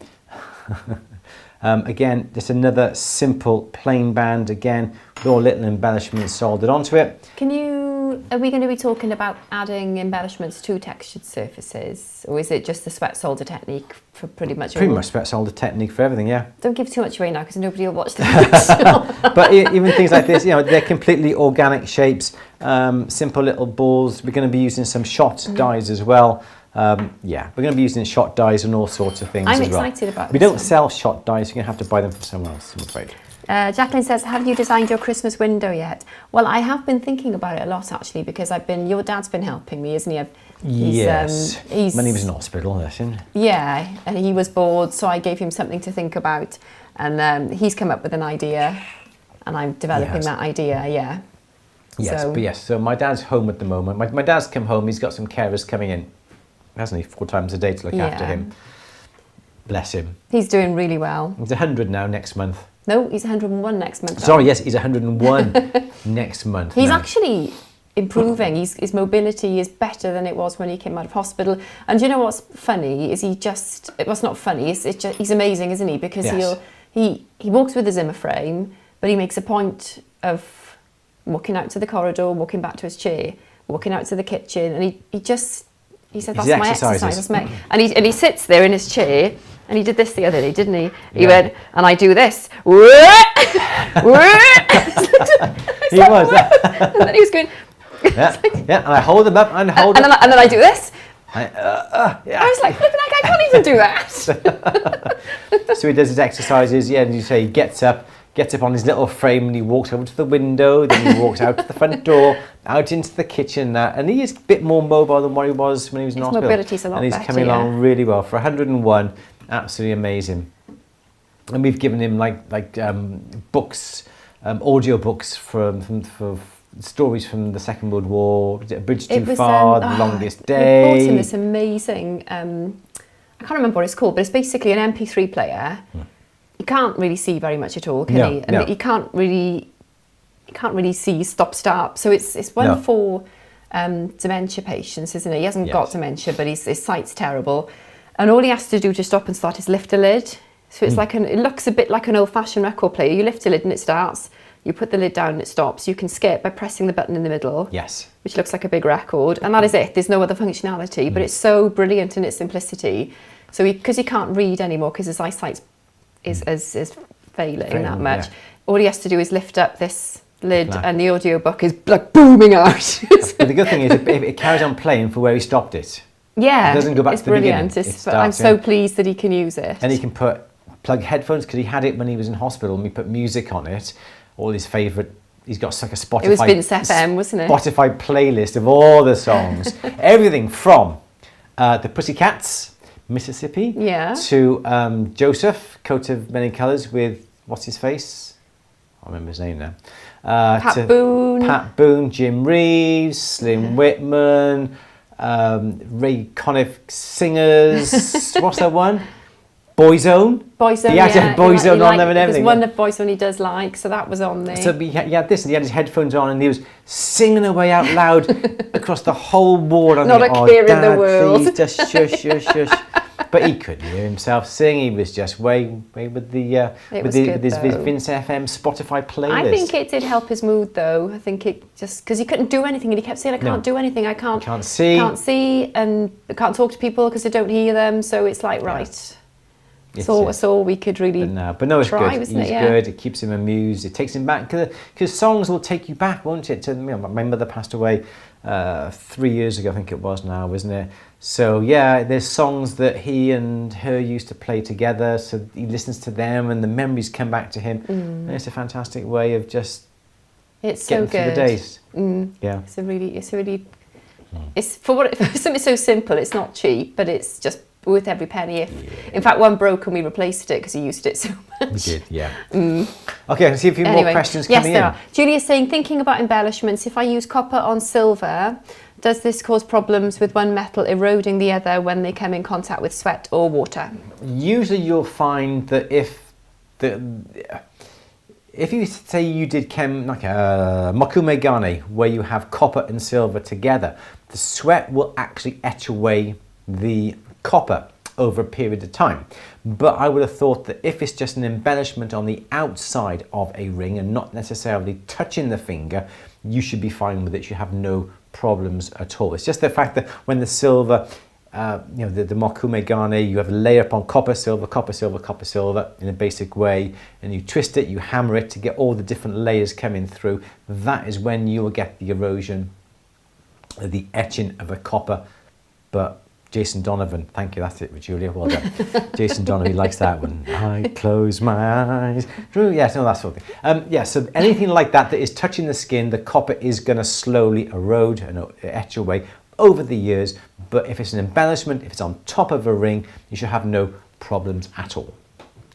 Again, just another simple plain band, again, with all little embellishments soldered onto it. Are we going to be talking about adding embellishments to textured surfaces? Or is it just the sweat solder technique for pretty much all? Pretty much sweat solder technique for everything, yeah. Don't give too much away now because nobody will watch the video. But even things like this, they're completely organic shapes, simple little balls. We're going to be using some shot dies as well. We're going to be using shot dies and all sorts of things as well. I'm excited about this. We don't sell shot dies, so you're going to have to buy them from someone else, I'm afraid. Jacqueline says, have you designed your Christmas window yet? Well, I have been thinking about it a lot, actually, because your dad's been helping me, isn't he? Yes, when he was in hospital, listen. Yeah, and he was bored, so I gave him something to think about. And he's come up with an idea, and I'm developing that idea, yeah. Yes, so my dad's home at the moment. My dad's come home, he's got some carers coming in, hasn't he, 4 times a day to look after him. Bless him. He's doing really well. He's 100 now next month. No, he's 101 next month. Sorry, yes, he's 101 next month. He's actually improving. His mobility is better than it was when he came out of hospital. And do you know what's funny? Is it's not funny, it's just, he's amazing, isn't he? Because he walks with a Zimmer frame, but he makes a point of walking out to the corridor, walking back to his chair, walking out to the kitchen, and he said, that's my exercise. And he sits there in his chair, and he did this the other day, didn't he? He went, and I do this. He was. And then he was going. And I hold them up and hold them. And then I do this. I was like, I can't even do that. So he does his exercises, and you say he gets up on his little frame, and he walks over to the window, then he walks out to the front door, out into the kitchen, and he is a bit more mobile than what he was when he was in hospital. His mobility's a lot better, and he's coming along really well. For 101, absolutely amazing. And we've given him like books, audio books for stories from the Second World War. A Bridge Too Far, The Longest Day. We bought him this amazing, I can't remember what it's called, but it's basically an MP3 player. You can't really see very much at all, can he? And you can't really see stop-start. So it's one for dementia patients, isn't it? He hasn't got dementia, but his sight's terrible. And all he has to do to stop and start is lift a lid. So it's it looks a bit like an old-fashioned record player. You lift a lid and it starts. You put the lid down and it stops. You can skip by pressing the button in the middle. Yes. Which looks like a big record. And that is it. There's no other functionality. But it's so brilliant in its simplicity. So because he can't read anymore because his eyesight is failing that Failing, much. yeah. All he has to do is lift up this lid Flat. and the audiobook is like booming out. But the good thing is it carries on playing for where he stopped it. Yeah, It doesn't go back it's to the brilliant. beginning. I'm so pleased that he can use it. And he can plug headphones, because he had it when he was in hospital, and we put music on it, all his favourite. He's got like a Spotify. It was Vince FM, wasn't it? Spotify playlist of all the songs, everything from the Pussycats, Mississippi, to Joseph, Coat of Many Colours, with what's his face? I can't remember his name now. Pat Boone, Jim Reeves, Slim Whitman, Ray Conniff Singers. What's that one? Boyzone. Boyzone, he had Boyzone on there and everything. There's one of Boyzone he does like, so that was on there. So he had this, and he had his headphones on, and he was singing away out loud across the whole ward. Not a care in the world. Please, just shush, shush, shush. But he couldn't hear himself sing. He was just way with his Vince FM Spotify playlist. I think it did help his mood, though. I think it just because he couldn't do anything, and he kept saying, "I can't do anything. I can't see, and I can't talk to people because I don't hear them." So it's like right. It's all we could really but no, it's try, good. Wasn't He's it? good. It keeps him amused. It takes him back, because songs will take you back, won't it? My mother passed away 3 years ago, I think it was now, wasn't it? So yeah, there's songs that he and her used to play together. So he listens to them, and the memories come back to him. And it's a fantastic way of just getting through the days. Yeah, it's really. It's for something so simple. It's not cheap, but it's just worth every penny. In fact, one broke and we replaced it because he used it so much. We did, yeah. Okay, I can see a few more questions coming in. Yes, there are. Julia's saying, thinking about embellishments, if I use copper on silver, does this cause problems with one metal eroding the other when they come in contact with sweat or water? Usually you'll find that if you say you did like a makume gane, where you have copper and silver together, the sweat will actually etch away the copper over a period of time. But I would have thought that if it's just an embellishment on the outside of a ring and not necessarily touching the finger, you should be fine with it. You should have no problems at all. It's just the fact that when the silver, the makume gane, you have a layer upon copper, silver, copper, silver, copper, silver in a basic way, and you twist it, you hammer it to get all the different layers coming through. That is when you will get the erosion, the etching of a copper. But Jason Donovan, thank you, that's it, Julia, well done. Jason Donovan likes that one. I close my eyes. Yes, no, that sort of thing. So anything like that is touching the skin, the copper is going to slowly erode and etch away over the years. But if it's an embellishment, if it's on top of a ring, you should have no problems at all.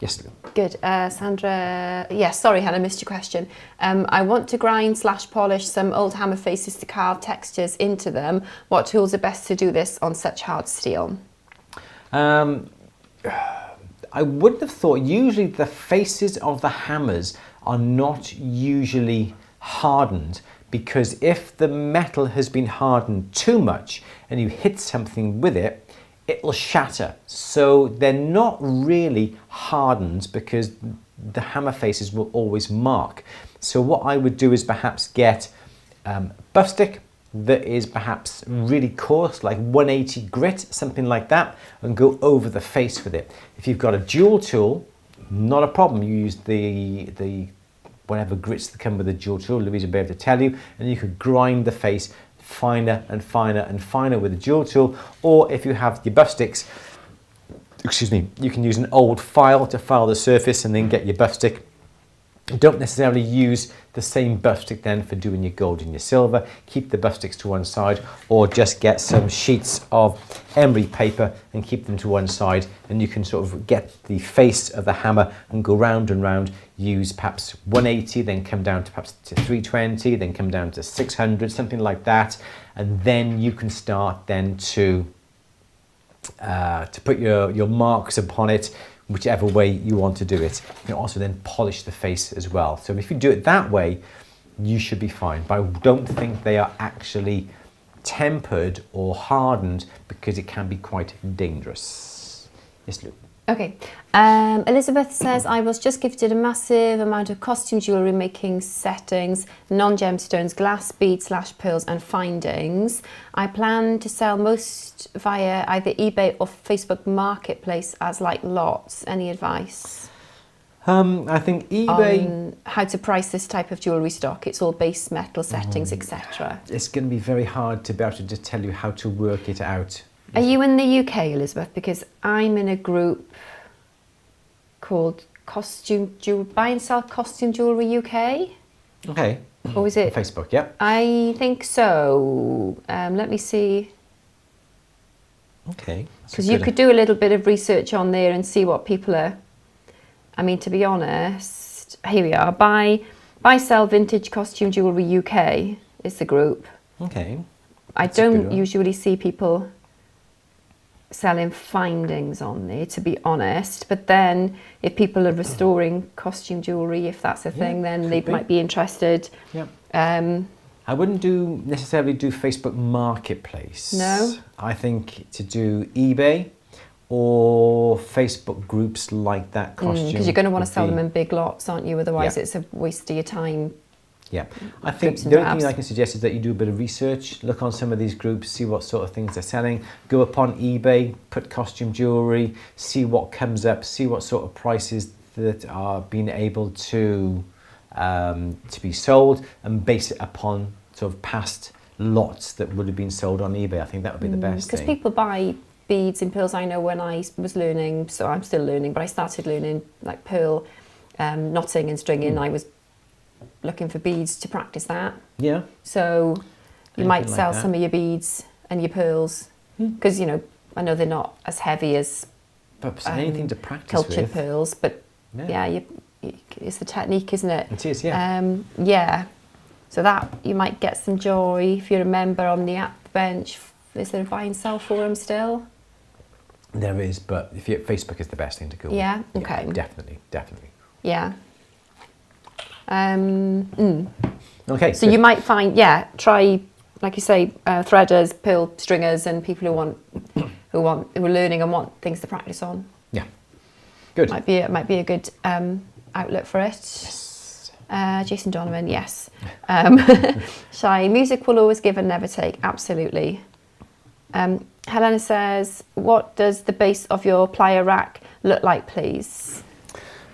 Yes, Lou. Good. Sandra, yes, sorry, Hannah, missed your question. I want to grind/polish some old hammer faces to carve textures into them. What tools are best to do this on such hard steel? I wouldn't have thought, usually the faces of the hammers are not usually hardened, because if the metal has been hardened too much and you hit something with it, it will shatter. So they're not really hardened because the hammer faces will always mark. So what I would do is perhaps get buff stick that is perhaps really coarse, like 180 grit, something like that, and go over the face with it. If you've got a dual tool, not a problem. You use the whatever grits that come with the dual tool, Louise will be able to tell you, and you could grind the face finer and finer and finer with the dual tool. Or if you have your buff sticks, you can use an old file to file the surface and then get your buff stick. Don't necessarily use the same buff stick then for doing your gold and your silver. Keep the buff sticks to one side, or just get some sheets of emery paper and keep them to one side, and you can sort of get the face of the hammer and go round and round. Use perhaps 180, then come down to perhaps to 320, then come down to 600, something like that, and then you can start then to put your marks upon it, whichever way you want to do it. You can also then polish the face as well. So if you do it that way, you should be fine. But I don't think they are actually tempered or hardened, because it can be quite dangerous. Yes, Lou. Okay. Elizabeth says, I was just gifted a massive amount of costume jewellery making settings, non-gemstones, glass beads / pearls and findings. I plan to sell most via either eBay or Facebook Marketplace as like lots. Any advice? I think eBay... On how to price this type of jewellery stock. It's all base metal settings, etc. It's going to be very hard to be able to just tell you how to work it out. Are you in the UK, Elizabeth? Because I'm in a group called Buy and Sell Costume Jewellery UK. Okay. Or was it? On Facebook, yeah. I think so. Let me see. Okay. Because you could do a little bit of research on there and see what people are... I mean, to be honest, here we are. Buy Sell Vintage Costume Jewellery UK is the group. Okay. I don't usually see people selling findings on there, to be honest. But then if people are restoring costume jewellery, if that's a thing, then they might be interested. Yeah. I wouldn't necessarily do Facebook Marketplace. No? I think to do eBay or Facebook groups like that costume. Because you're going to want to sell them in big lots, aren't you? Otherwise it's a waste of your time. Yeah, I think the only thing I can suggest is that you do a bit of research, look on some of these groups, see what sort of things they're selling, go upon eBay, put costume jewellery, see what comes up, see what sort of prices that are being able to be sold, and base it upon sort of past lots that would have been sold on eBay. I think that would be the best thing. Because people buy beads and pearls. I know when I was learning, so I'm still learning, but I started learning like pearl knotting and stringing. I was looking for beads to practice that. Yeah. So you might sell some of your beads and your pearls because, you know, I know they're not as heavy as anything to practice cultured pearls, but it's the technique, isn't it? It is, yeah. Yeah. So that you might get some joy if you're a member on the At the Bench. Is there a buy and sell forum still? There is, but Facebook is the best thing to go. Yeah. Okay. Yeah, definitely. Yeah. Okay. So you might find, try, like you say, threaders, pearl stringers, and people who are learning and want things to practice on. Yeah. Good. Might be a good outlet for it. Yes. Jason Donovan, yes. Shy, music will always give and never take. Absolutely. Helena says, what does the base of your plier rack look like, please?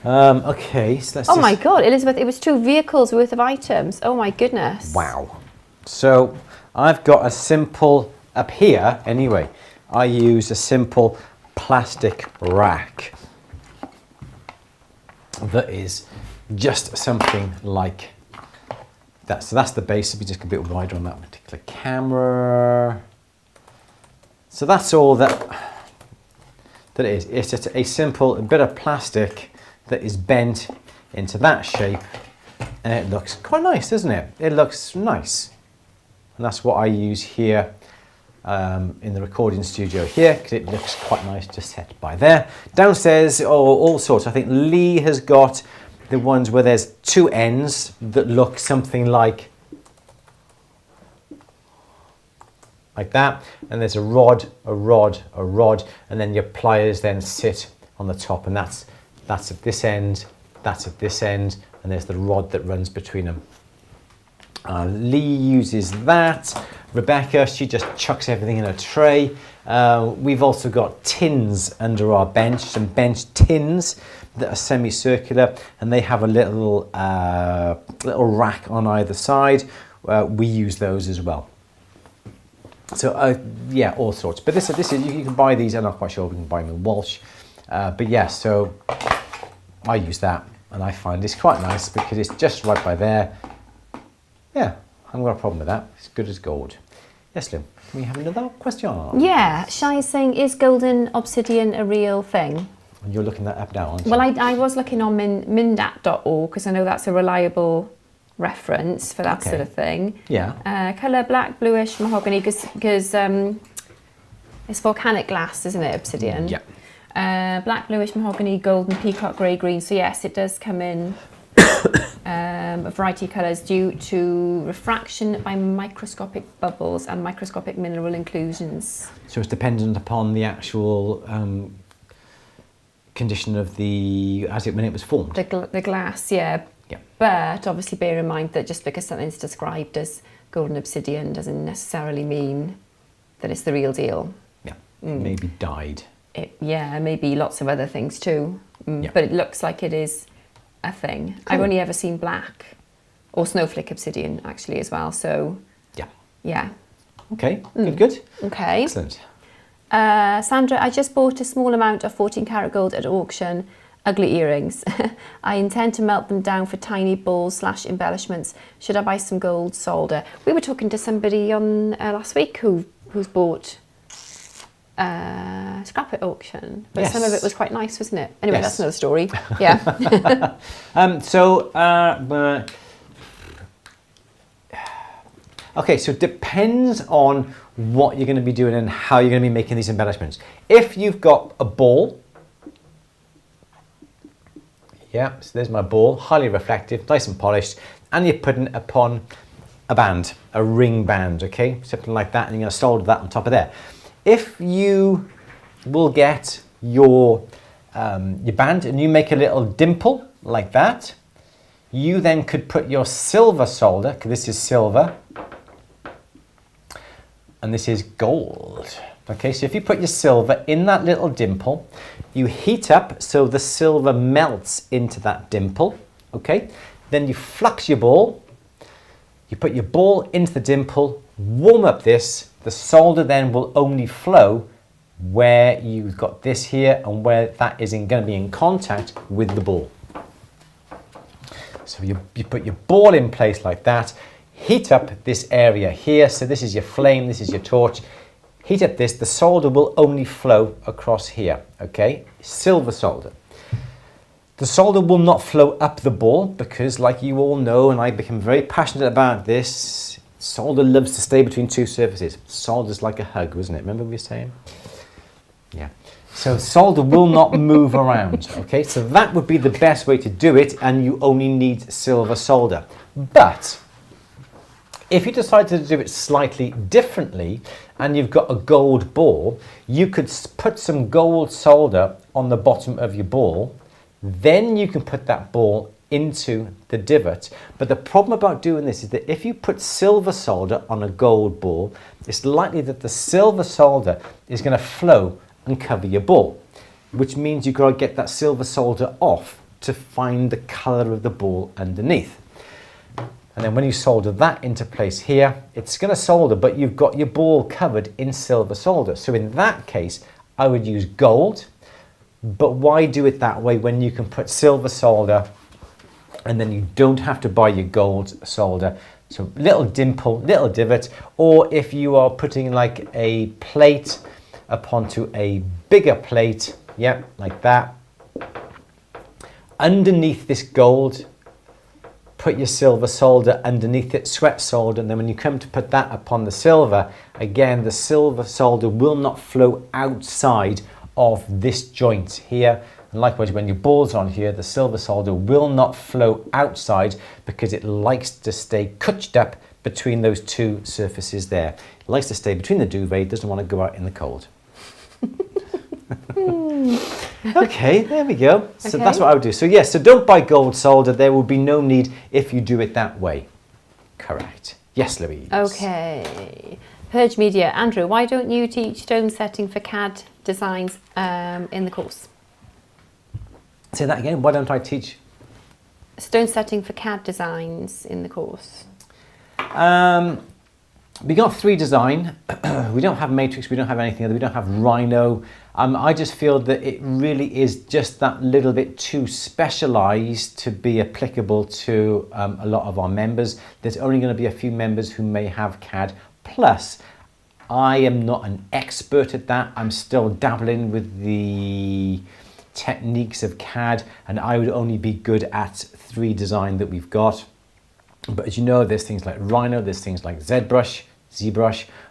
Okay, so let's my God, Elizabeth, it was 2 vehicles worth of items. Oh my goodness. Wow. So I've got a simple, up here anyway, I use a simple plastic rack that is just something like that. So that's the base. Let me just get a bit wider on that particular camera. So that's all that it is. It's just a simple bit of plastic that is bent into that shape, and it looks quite nice, doesn't it? It looks nice, and that's what I use here in the recording studio here, because it looks quite nice just set by there. Downstairs, all sorts. I think Lee has got the ones where there's 2 ends that look something like that, and there's a rod, and then your pliers then sit on the top, and that's at this end, that's at this end, and there's the rod that runs between them. Lee uses that. Rebecca, she just chucks everything in a tray. We've also got tins under our bench, some bench tins that are semicircular, and they have a little rack on either side. We use those as well. So yeah, all sorts. But this is you can buy these. I'm not quite sure we can buy them in Walsh, but yeah. So I use that, and I find it's quite nice because it's just right by there. Yeah, I haven't got a problem with that. It's good as gold. Yes, Lynn, can we have another question? Yeah, Shai is saying, is golden obsidian a real thing? You're looking that up now, aren't you? Well, I was looking on mindat.org because I know that's a reliable reference for that sort of thing. Yeah. Colour black, bluish, mahogany, because it's volcanic glass, isn't it, obsidian? Yeah. Black, bluish, mahogany, golden, peacock, grey, green. So yes, it does come in a variety of colours due to refraction by microscopic bubbles and microscopic mineral inclusions. So it's dependent upon the actual condition of when it was formed. The glass, yeah. Yeah. But obviously bear in mind that just because something's described as golden obsidian doesn't necessarily mean that it's the real deal. Yeah. Maybe dyed. Maybe lots of other things too. Yeah. But it looks like it is a thing. Cool. I've only ever seen black or snowflake obsidian actually as well. So yeah. Okay, good. Okay. Excellent. Sandra, I just bought a small amount of 14 karat gold at auction. Ugly earrings. I intend to melt them down for tiny balls / embellishments. Should I buy some gold solder? We were talking to somebody on last week who's bought scrap at auction, but some of it was quite nice, wasn't it? Anyway, that's another story. Yeah. Okay, so it depends on what you're going to be doing and how you're going to be making these embellishments. If you've got a ball, so there's my ball, highly reflective, nice and polished, and you're putting it upon a band, a ring band, okay, something like that, and you're going to solder that on top of there. If you will get your band and you make a little dimple like that, you then could put your silver solder, because this is silver, and this is gold. Okay, so if you put your silver in that little dimple, you heat up so the silver melts into that dimple, okay? Then you flux your ball, you put your ball into the dimple, warm up this, the solder then will only flow where you've got this here and where that is going to be in contact with the ball. So you put your ball in place like that, heat up this area here, so this is your flame, this is your torch, heat up this, the solder will only flow across here, okay? Silver solder. The solder will not flow up the ball because, like you all know, and I become very passionate about this, solder loves to stay between two surfaces. Solder's like a hug, wasn't it? Remember we were saying? Yeah. So solder will not move around, okay? So that would be the best way to do it, and you only need silver solder. But if you decide to do it slightly differently and you've got a gold ball, you could put some gold solder on the bottom of your ball. Then you can put that ball into the divot. But the problem about doing this is that if you put silver solder on a gold ball, it's likely that the silver solder is going to flow and cover your ball, which means you've got to get that silver solder off to find the colour of the ball underneath. And then when you solder that into place here, it's going to solder, but you've got your ball covered in silver solder. So in that case, I would use gold. But why do it that way when you can put silver solder and then you don't have to buy your gold solder? So little dimple, little divot, or if you are putting like a plate upon a bigger plate, like that. Underneath this gold, put your silver solder underneath it, sweat solder, and then when you come to put that upon the silver, again, the silver solder will not flow outside of this joint here. And likewise, when your ball's on here, the silver solder will not flow outside because it likes to stay cutched up between those two surfaces there. It likes to stay between the duvet, doesn't want to go out in the cold. Okay, there we go. So that's what I would do. So yes, so don't buy gold solder. There will be no need if you do it that way. Correct. Yes, Louise. Okay. Purge Media. Andrew, why don't you teach stone setting for CAD designs in the course? Say that again. Why don't I teach? Stone setting for CAD designs in the course. We got 3 design. We don't have matrix. We don't have anything other. We don't have rhino. I just feel that it really is just that little bit too specialized to be applicable to a lot of our members. There's only going to be a few members who may have CAD. Plus, I am not an expert at that. I'm still dabbling with the techniques of CAD, and I would only be good at 3 design that we've got. But as you know, there's things like Rhino, there's things like ZBrush,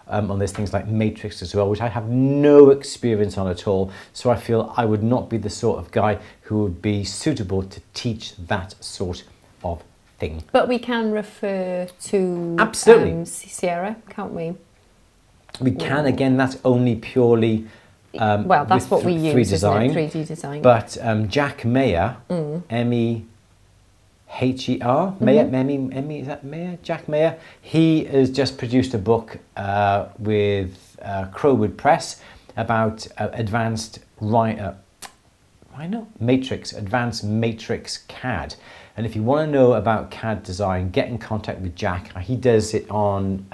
and there's things like Matrix as well, which I have no experience on at all. So I feel I would not be the sort of guy who would be suitable to teach that sort of thing. But we can refer to absolutely Sierra, can't we? We can. Again, that's only purely well, that's what we use, 3D design. But Jack Mayer, M-E-H-E-R, Mayer, is that Mayer? Jack Mayer. He has just produced a book with Crowwood Press about advanced Rhino I know. Matrix, Advanced Matrix CAD. And if you want to know about CAD design, get in contact with Jack. He does it on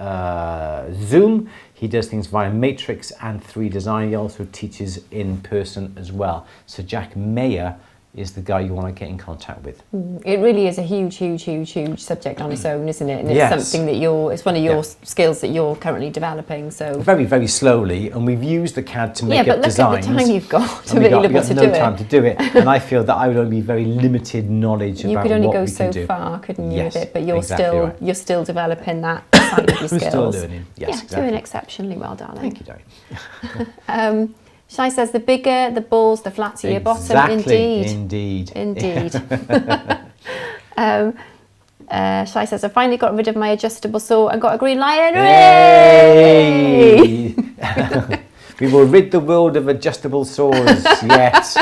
Zoom. He does things via Matrix and 3 Design. He also teaches in person as well. So Jack Mayer is the guy you want to get in contact with. It really is a huge subject on its own, isn't it? And it's something that it's one of your skills that you're currently developing. So very, very slowly, and we've used the CAD to make up designs. Yeah, but look at the time you've got available to do it. We've got no time to do it, and I feel that I would only be very limited knowledge about what we can do. You could only go so far, couldn't you, with it? But you're still developing that side of your skills. We're still learning. Yes, exactly. Doing exceptionally well, darling. Thank you, darling. Shai says, the bigger the balls, the flatter your bottom. Indeed. Shai says, I finally got rid of my adjustable saw and got a green lion. Hey! We will rid the world of adjustable saws. Yes.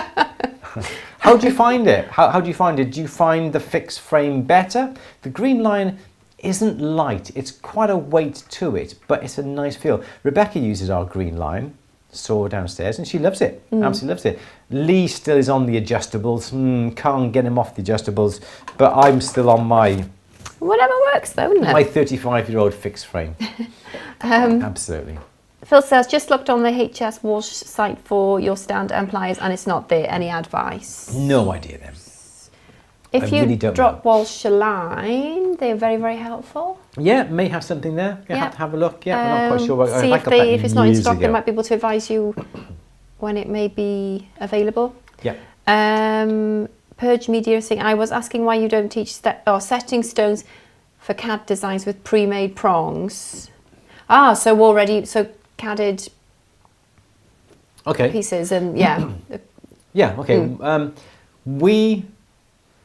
How do you find it? How do you find it? Do you find the fixed frame better? The green lion isn't light. It's quite a weight to it, but it's a nice feel. Rebecca uses our green lion saw downstairs and she loves it. Absolutely loves it. Lee still is on the adjustables. Can't get him off the adjustables, but I'm still on my whatever works though, isn't it? My 35-year-old fixed frame. Absolutely. Phil says, just looked on the HS Walsh site for your stand and pliers and it's not there. Any advice? No idea then. If you drop Walsh a line, they're very, very helpful. Yeah, may have something there. You have to have a look. Yeah, I'm not quite sure. See if it's not in stock, they might be able to advise you when it may be available. Yeah. Purge Media saying, I was asking why you don't teach setting stones for CAD designs with pre-made prongs. So CADed pieces and yeah. Yeah, okay. We...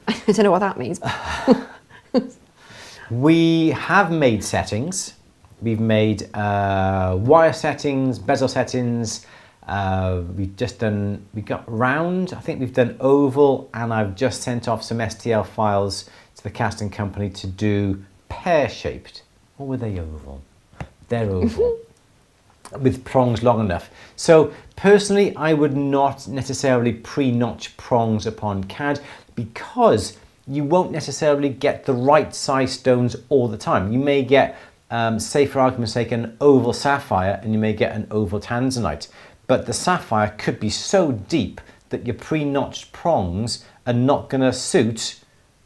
I don't know what that means. We have made settings. We've made wire settings, bezel settings. We got round. I think we've done oval, and I've just sent off some STL files to the casting company to do pear-shaped. Or were they oval? They're oval. With prongs long enough. So personally, I would not necessarily pre-notch prongs upon CAD because you won't necessarily get the right size stones all the time. You may get, say for argument's sake, an oval sapphire and you may get an oval tanzanite. But the sapphire could be so deep that your pre-notched prongs are not going to suit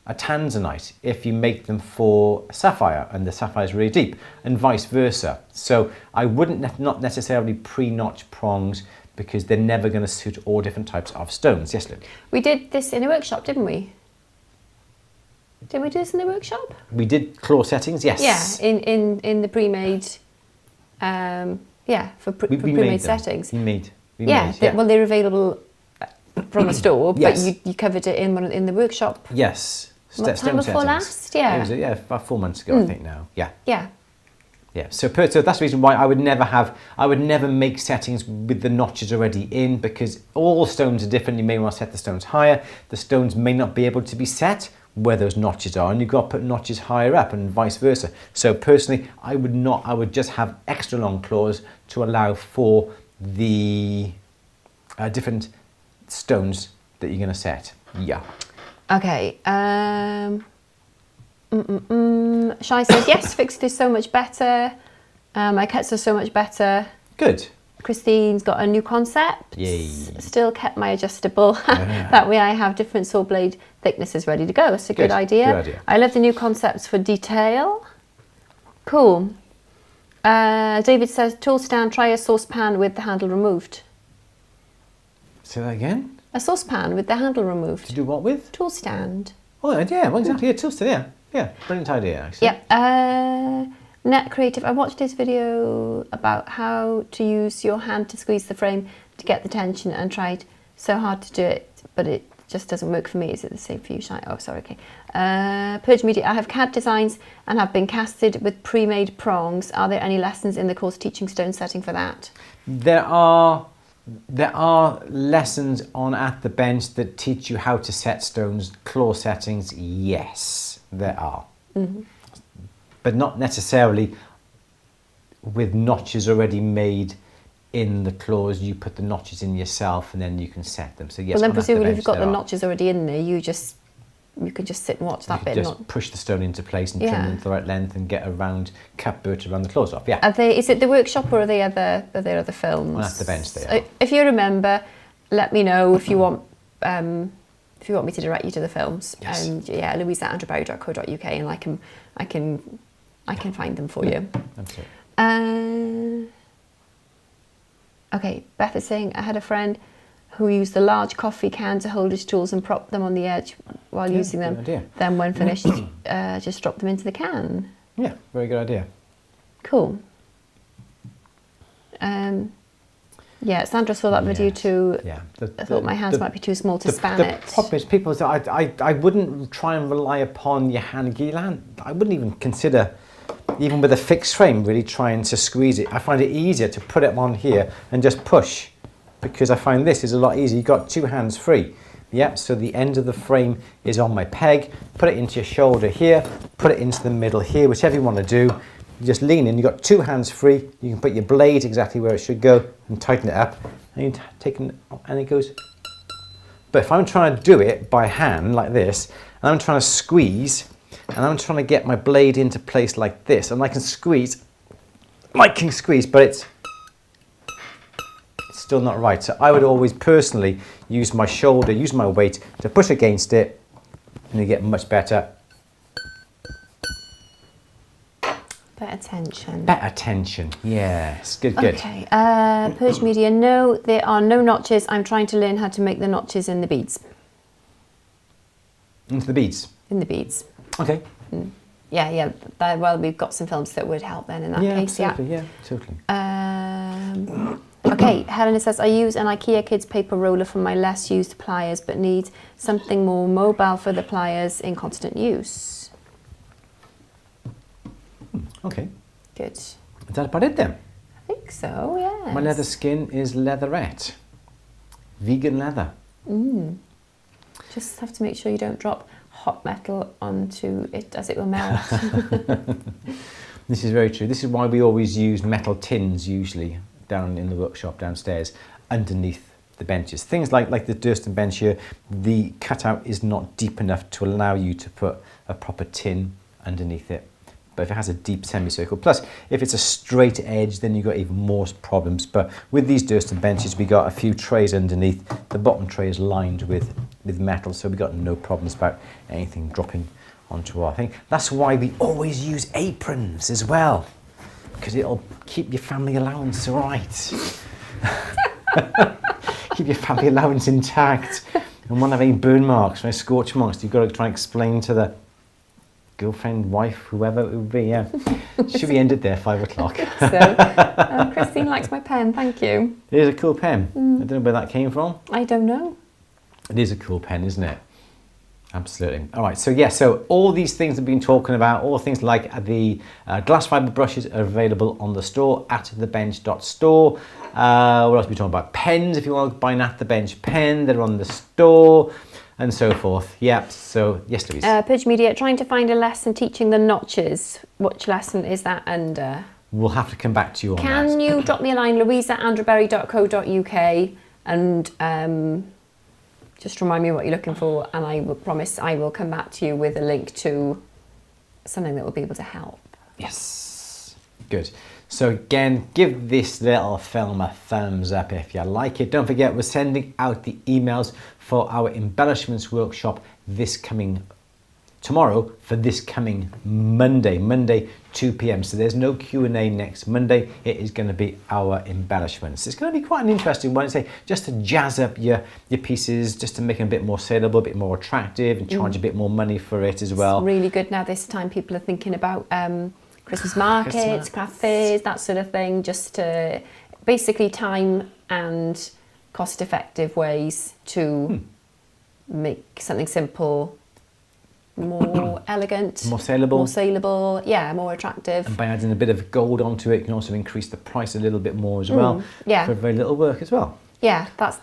a tanzanite if you make them for a sapphire and the sapphire is really deep, and vice versa. So I wouldn't not necessarily pre-notch prongs because they're never going to suit all different types of stones. Yes, Lynn? We did this in a workshop, didn't we? Did we do this in the workshop? We did claw settings, yes. Yeah, in the pre-made, for pre-made settings. We made. Well, they're available from the store, but you covered it in the workshop. Yes. What time before last? Yeah. It was, about 4 months ago, I think now. Yeah. Yeah. Yeah. So that's the reason why I would never make settings with the notches already in, because all stones are different. You may want to set the stones higher. The stones may not be able to be set where those notches are, and you've got to put notches higher up and vice versa. So personally, I would just have extra long claws to allow for the different stones that you're going to set. Yeah. Okay. Shai says, yes, fixed is so much better. My cuts are so much better. Good. Christine's got a new concept. Yay. Still kept my adjustable. That way I have different saw blade thicknesses ready to go. That's a good idea. Good idea. I love the new concepts for detail. Cool. David says, tool stand, try a saucepan with the handle removed. Say that again? A saucepan with the handle removed. To do what with? Tool stand. Oh, yeah, well, exactly. Yeah, tool stand, yeah. Brilliant idea, actually. Yeah. Net Creative, I watched this video about how to use your hand to squeeze the frame to get the tension and tried so hard to do it, but it just doesn't work for me. Is it the same for you, Shai? Oh, sorry, okay. Purge Media, I have CAD designs and have been casted with pre-made prongs. Are there any lessons in the course teaching stone setting for that? There are lessons on At the Bench that teach you how to set stones, claw settings. Yes, there are. Mm-hmm. But not necessarily with notches already made in the claws, you put the notches in yourself, and then you can set them. So yes, well, then presumably if you've got the notches already in there, you can just sit and watch that bit. Just push the stone into place and trim them to the right length and get a round cut around the claws off. Yeah. Is it the workshop or are there other films? Well, at the bench they are. If you remember, let me know if you want me to direct you to the films. Yes. And yeah, Louise at andrewandlouise.co.uk, and I can find them for you. Absolutely. Okay, Beth is saying, I had a friend who used the large coffee can to hold his tools and prop them on the edge while using them. Good idea. Then when finished, just drop them into the can. Yeah, very good idea. Cool. Yeah, Sandra saw that video too. Yeah. I thought my hands might be too small to span it. The problem is, people say, I wouldn't try and rely upon your hand gear. I wouldn't even consider, even with a fixed frame, really trying to squeeze it. I find it easier to put it on here and just push, because I find this is a lot easier. You've got two hands free. Yeah, so the end of the frame is on my peg. Put it into your shoulder here, put it into the middle here, whichever you want to do. You just lean in, you've got two hands free. You can put your blade exactly where it should go and tighten it up. And you take it, and it goes. But if I'm trying to do it by hand like this, and I'm trying to squeeze, and I'm trying to get my blade into place like this, and I can squeeze, but it's still not right. So I would always personally use my shoulder, use my weight to push against it, and you get much better. Better tension. Better tension, yes. Good. Okay, Purge Media, no, there are no notches. I'm trying to learn how to make the notches in the beads. Into the beads? In the beads. Okay. Yeah. Well, we've got some films that would help then in that case. Absolutely, yeah, totally. Okay, Helena says, I use an IKEA Kids paper roller for my less used pliers, but need something more mobile for the pliers in constant use. Okay. Good. Is that about it then? I think so, yeah. My leather skin is leatherette. Vegan leather. Just have to make sure you don't drop hot metal onto it as it will melt. This is very true. This is why we always use metal tins usually down in the workshop downstairs underneath the benches. Things like the Durston bench here, the cutout is not deep enough to allow you to put a proper tin underneath it. But if it has a deep semicircle, plus if it's a straight edge, then you've got even more problems. But with these Durston benches, we got a few trays underneath. The bottom tray is lined with metal, so we got no problems about anything dropping onto our thing. That's why we always use aprons as well, because it'll keep your family allowance right. Keep your family allowance intact. And won't have any burn marks, no scorch marks. You've got to try and explain to the girlfriend, wife, whoever it would be, yeah. Should we end it there, 5 o'clock? So, Christine likes my pen, thank you. It is a cool pen. I don't know where that came from. I don't know. It is a cool pen, isn't it? Absolutely. All right, so all these things we've been talking about, all things like the glass fibre brushes are available on the store, atthebench.store. What else are we talking about? Pens, if you want to buy an At The Bench pen, they're on the store. And so forth. Yeah, so yes, Louise. Purge Media, trying to find a lesson teaching the notches. Which lesson is that under? We'll have to come back to you on that. Can you drop me a line, louise at andrewberry.co.uk, and just remind me what you're looking for, and I will promise I will come back to you with a link to something that will be able to help. Yes, good. So again, give this little film a thumbs up if you like it. Don't forget, we're sending out the emails for our embellishments workshop tomorrow for this coming Monday 2 p.m. So there's no Q&A next Monday. It is going to be our embellishments. It's going to be quite an interesting one, just to jazz up your pieces, just to make them a bit more saleable, a bit more attractive, and charge a bit more money for it as well. It's really good now this time. People are thinking about Christmas markets, craft fairs, that sort of thing, just to basically time and cost-effective ways to make something simple more elegant, more saleable, yeah, more attractive. And by adding a bit of gold onto it, you can also increase the price a little bit more as well, for very little work as well. Yeah, that's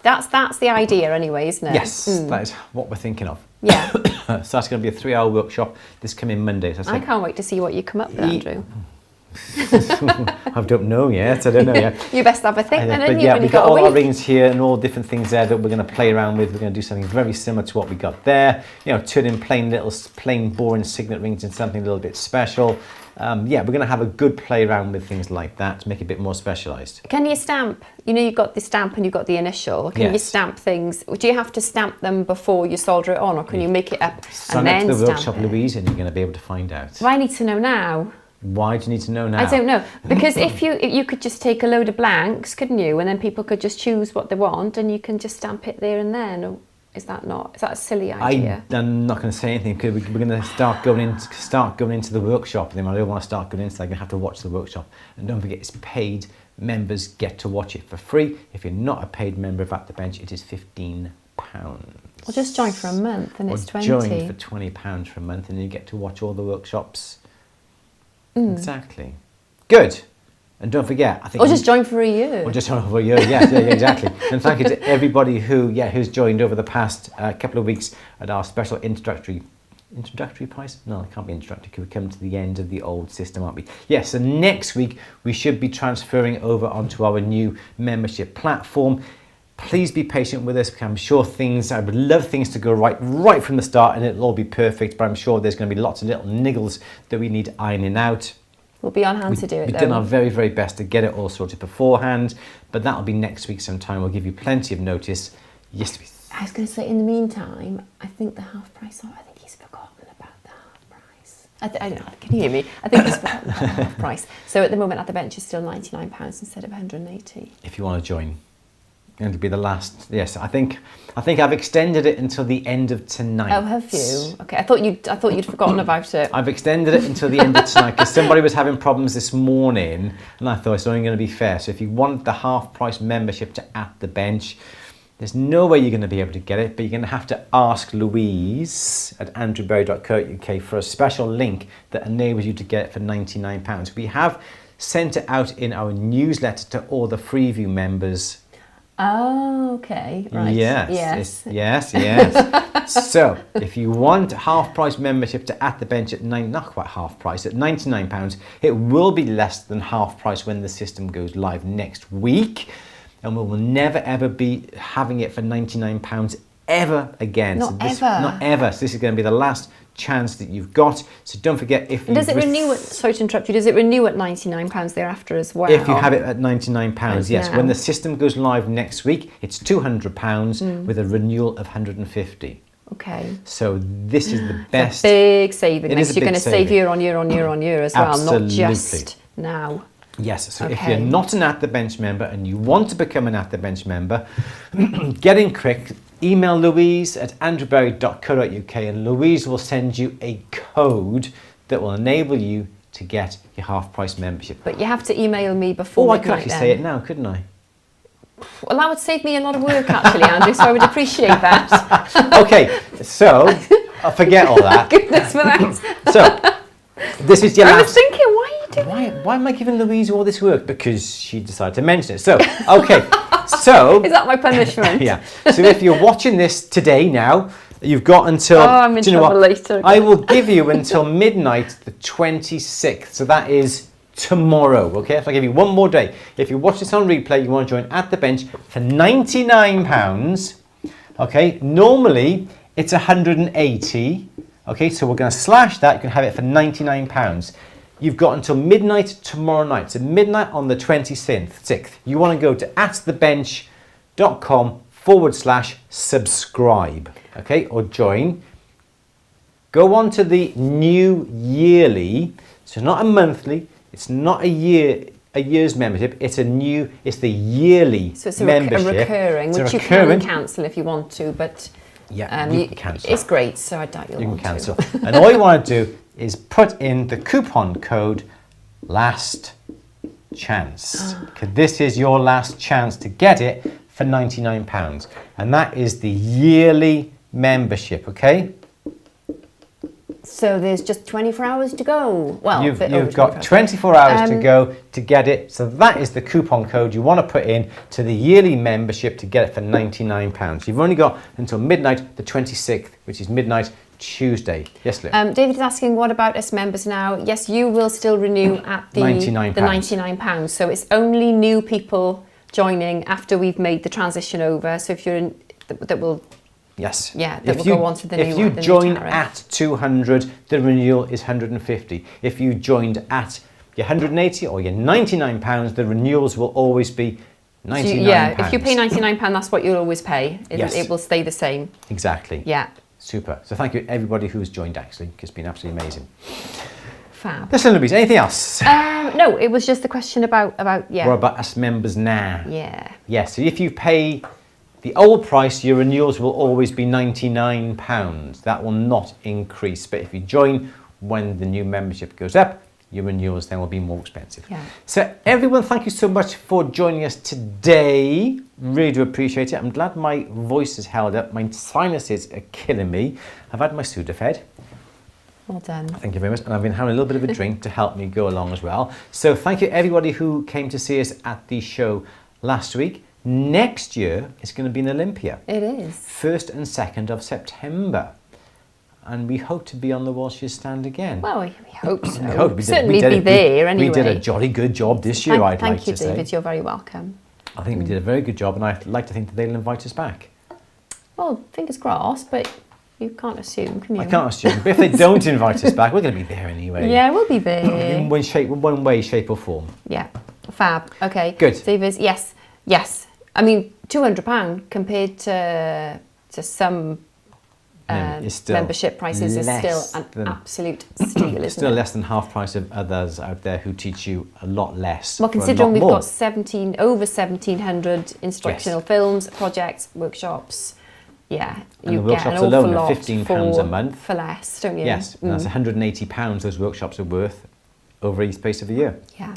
the idea anyway, isn't it? Yes, that is what we're thinking of. Yeah. So that's going to be a 3-hour workshop this coming Monday. So I can't wait to see what you come up with, Andrew. I don't know yet. I don't know yet. You best have a think, then, but you? yeah, When we've you got a all our week. rings here and all different things there that we're going to play around with. We're going to do something very similar to what we got there. You know, turn in plain boring signet rings into something a little bit special. Yeah, we're going to have a good play around with things like that to make it a bit more specialised. Can you stamp? You know, you've got the stamp and you've got the initial. Can you stamp things? Do you have to stamp them before you solder it on, or can you make it up and then to the stamp workshop, it? Louise, and you're going to be able to find out. Well, I need to know now. Why do you need to know now? I don't know, because if you could just take a load of blanks, couldn't you? And then people could just choose what they want, and you can just stamp it there and then. Or is that a silly idea? I'm not going to say anything because we're going to start going into the workshop. I don't want to start going into that. You're going to have to watch the workshop, and don't forget, it's paid. Members get to watch it for free. If you're not a paid member of At the Bench, it is £15. Well, just join for a month, and it's 20. Join for £20 for a month, and you get to watch all the workshops. Exactly. Good. And don't forget, I think... Or just join for a year. Or just join for a year, yeah, exactly. And thank you to everybody who's joined over the past couple of weeks at our special introductory price? No, it can't be introductory because we're coming to the end of the old system, aren't we? Yes, so next week we should be transferring over onto our new membership platform. Please be patient with us because I'm sure I would love things to go right from the start and it'll all be perfect, but I'm sure there's going to be lots of little niggles that we need ironing out. We'll be on hand to do it, We've though. done our very, very best to get it all sorted beforehand, but that'll be next week sometime. We'll give you plenty of notice. Yes, please. I was going to say, in the meantime, I think the half price, I think he's forgotten about the half price. I don't know, can you hear me? I think he's forgotten about the half price. So at the moment, At the Bench is still £99 instead of £180. If you want to join. Going to be the last. Yes, I think I've extended it until the end of tonight. Oh, have you? Okay, I thought you'd forgotten about it. I've extended it until the end of tonight because somebody was having problems this morning, and I thought it's only going to be fair. So if you want the half price membership to At the Bench, there's no way you're going to be able to get it, but you're going to have to ask Louise at andrewberry.co.uk for a special link that enables you to get it for £99. We have sent it out in our newsletter to all the Freeview members. Oh, okay, right. Yes. So, if you want half price membership to At the Bench at not quite half price, at £99, it will be less than half price when the system goes live next week, and we will never ever be having it for £99 ever again. Not ever. So this is going to be the last chance that you've got. So don't forget, if you does it renew? Sorry to interrupt you. Does it renew at £99 thereafter as well? If you have it at £99, yes. Now. When the system goes live next week, it's £200 with a renewal of £150. Okay. So this is the best. Big saving. It is a You're big going to save saving. year on year on year on year as well, Absolutely. not just now. Yes, so if Okay. you're not an At the Bench member and you want to become an At the Bench member, get in quick. Email Louise at andrewberry.co.uk and Louise will send you a code that will enable you to get your half price membership. But you have to email me before I could midnight actually then. say it now, couldn't I? Well, that would save me a lot of work actually, Andrew, so I would appreciate that. Okay, so I'll forget all that. Goodness for that. So, this is your I last... was thinking, why are you doing Why am I giving Louise all this work? Because she decided to mention it. So, okay. So... Is that my punishment? Yeah. So if you're watching this today now, you've got until... Oh, I'm in do you know trouble what? later. I will give you until midnight the 26th. So that is tomorrow, okay? If I give you one more day. If you watch this on replay, you want to join At the Bench for £99, okay? Normally, it's £180, okay? So we're going to slash that. You can have it for £99. You've got until midnight tomorrow night. So midnight on the 26th. You want to go to atthebench.com/subscribe, okay? Or join. Go on to the new yearly. So not a monthly. It's not a year's membership. It's the yearly So it's membership. a recurring, which you can cancel if you want to, but yeah, you can cancel. It's great, so I doubt you'll You can want cancel. to. And all you want to do is put in the coupon code last chance. Because this is your last chance to get it for £99. And that is the yearly membership, okay? So there's just 24 hours to go. Well, You've got 24 hours to go to get it. So that is the coupon code you want to put in to the yearly membership to get it for £99. You've only got until midnight the 26th, which is midnight Tuesday. Yes, Lou? David is asking, what about us members now? Yes, you will still renew at the £99. So it's only new people joining after we've made the transition over. So if you're in, that will... Yes. Yeah, that will go on to the new If you the join new at 200, the renewal is 150. If you joined at your 180 or your £99, the renewals will always be £99. So yeah, if you pay £99, that's what you'll always pay. It will stay the same. Exactly. Yeah. Super. So thank you everybody who's joined, actually. It's been absolutely amazing. Fab. Listen, Louise, anything else? No, it was just the question about yeah. What about us members now? Yeah. Yes, so if you pay the old price, your renewals will always be £99. That will not increase. But if you join when the new membership goes up, your renewals then will be more expensive. Yeah. So everyone, thank you so much for joining us today. Really do appreciate it. I'm glad my voice is held up. My sinuses are killing me. I've had my Sudafed. Well done. Thank you very much. And I've been having a little bit of a drink to help me go along as well. So thank you everybody who came to see us at the show last week. Next year, it's going to be in Olympia. It is. 1st and 2nd of September. And we hope to be on the Walsh's stand again. Well, we hope so. We hope. We certainly be there anyway. We did a jolly good job this year, I'd like to say. Thank you, David. You're very welcome. I think we did a very good job, and I'd like to think that they'll invite us back. Well, fingers crossed, but you can't assume, can you? I can't assume. But if they don't invite us back, we're going to be there anyway. Yeah, we'll be there. In one way, shape or form. Yeah. Fab. Okay. Good. David, yes. Yes. I mean, £200 compared to some membership prices is still an absolute steal, isn't it? It's still less than half price of others out there who teach you a lot less. Well, considering we've got over 1,700 instructional films, projects, workshops, yeah, and you the get an workshops awful alone lot are £15 a month. For less, don't you? Yes, and that's £180 those workshops are worth over a space of a year. Yeah.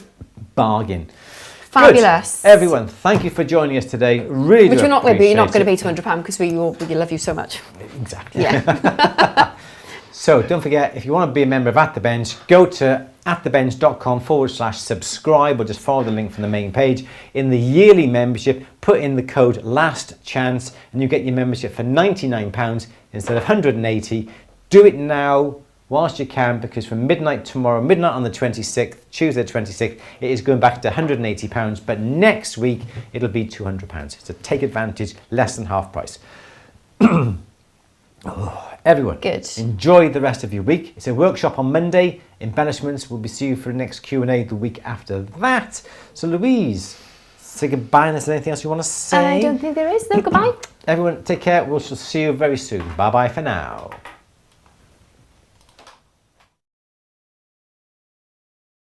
Bargain. Fabulous. Good. Everyone, thank you for joining us today. Really Which do you're not going to pay it. £200 because we love you so much. Exactly. Yeah. So don't forget, if you want to be a member of At The Bench, go to atthebench.com/subscribe or just follow the link from the main page. In the yearly membership, put in the code LASTCHANCE and you get your membership for £99 instead of £180. Do it now whilst you can, because from midnight tomorrow, midnight on the 26th, Tuesday the 26th, it is going back to £180, but next week it'll be £200. So take advantage, less than half price. Everyone, good. Enjoy the rest of your week. It's a workshop on Monday. Embellishments will be see you for the next Q&A the week after that. So Louise, say goodbye, and is there anything else you want to say? I don't think there is. No, goodbye. Everyone, take care. We'll see you very soon. Bye-bye for now.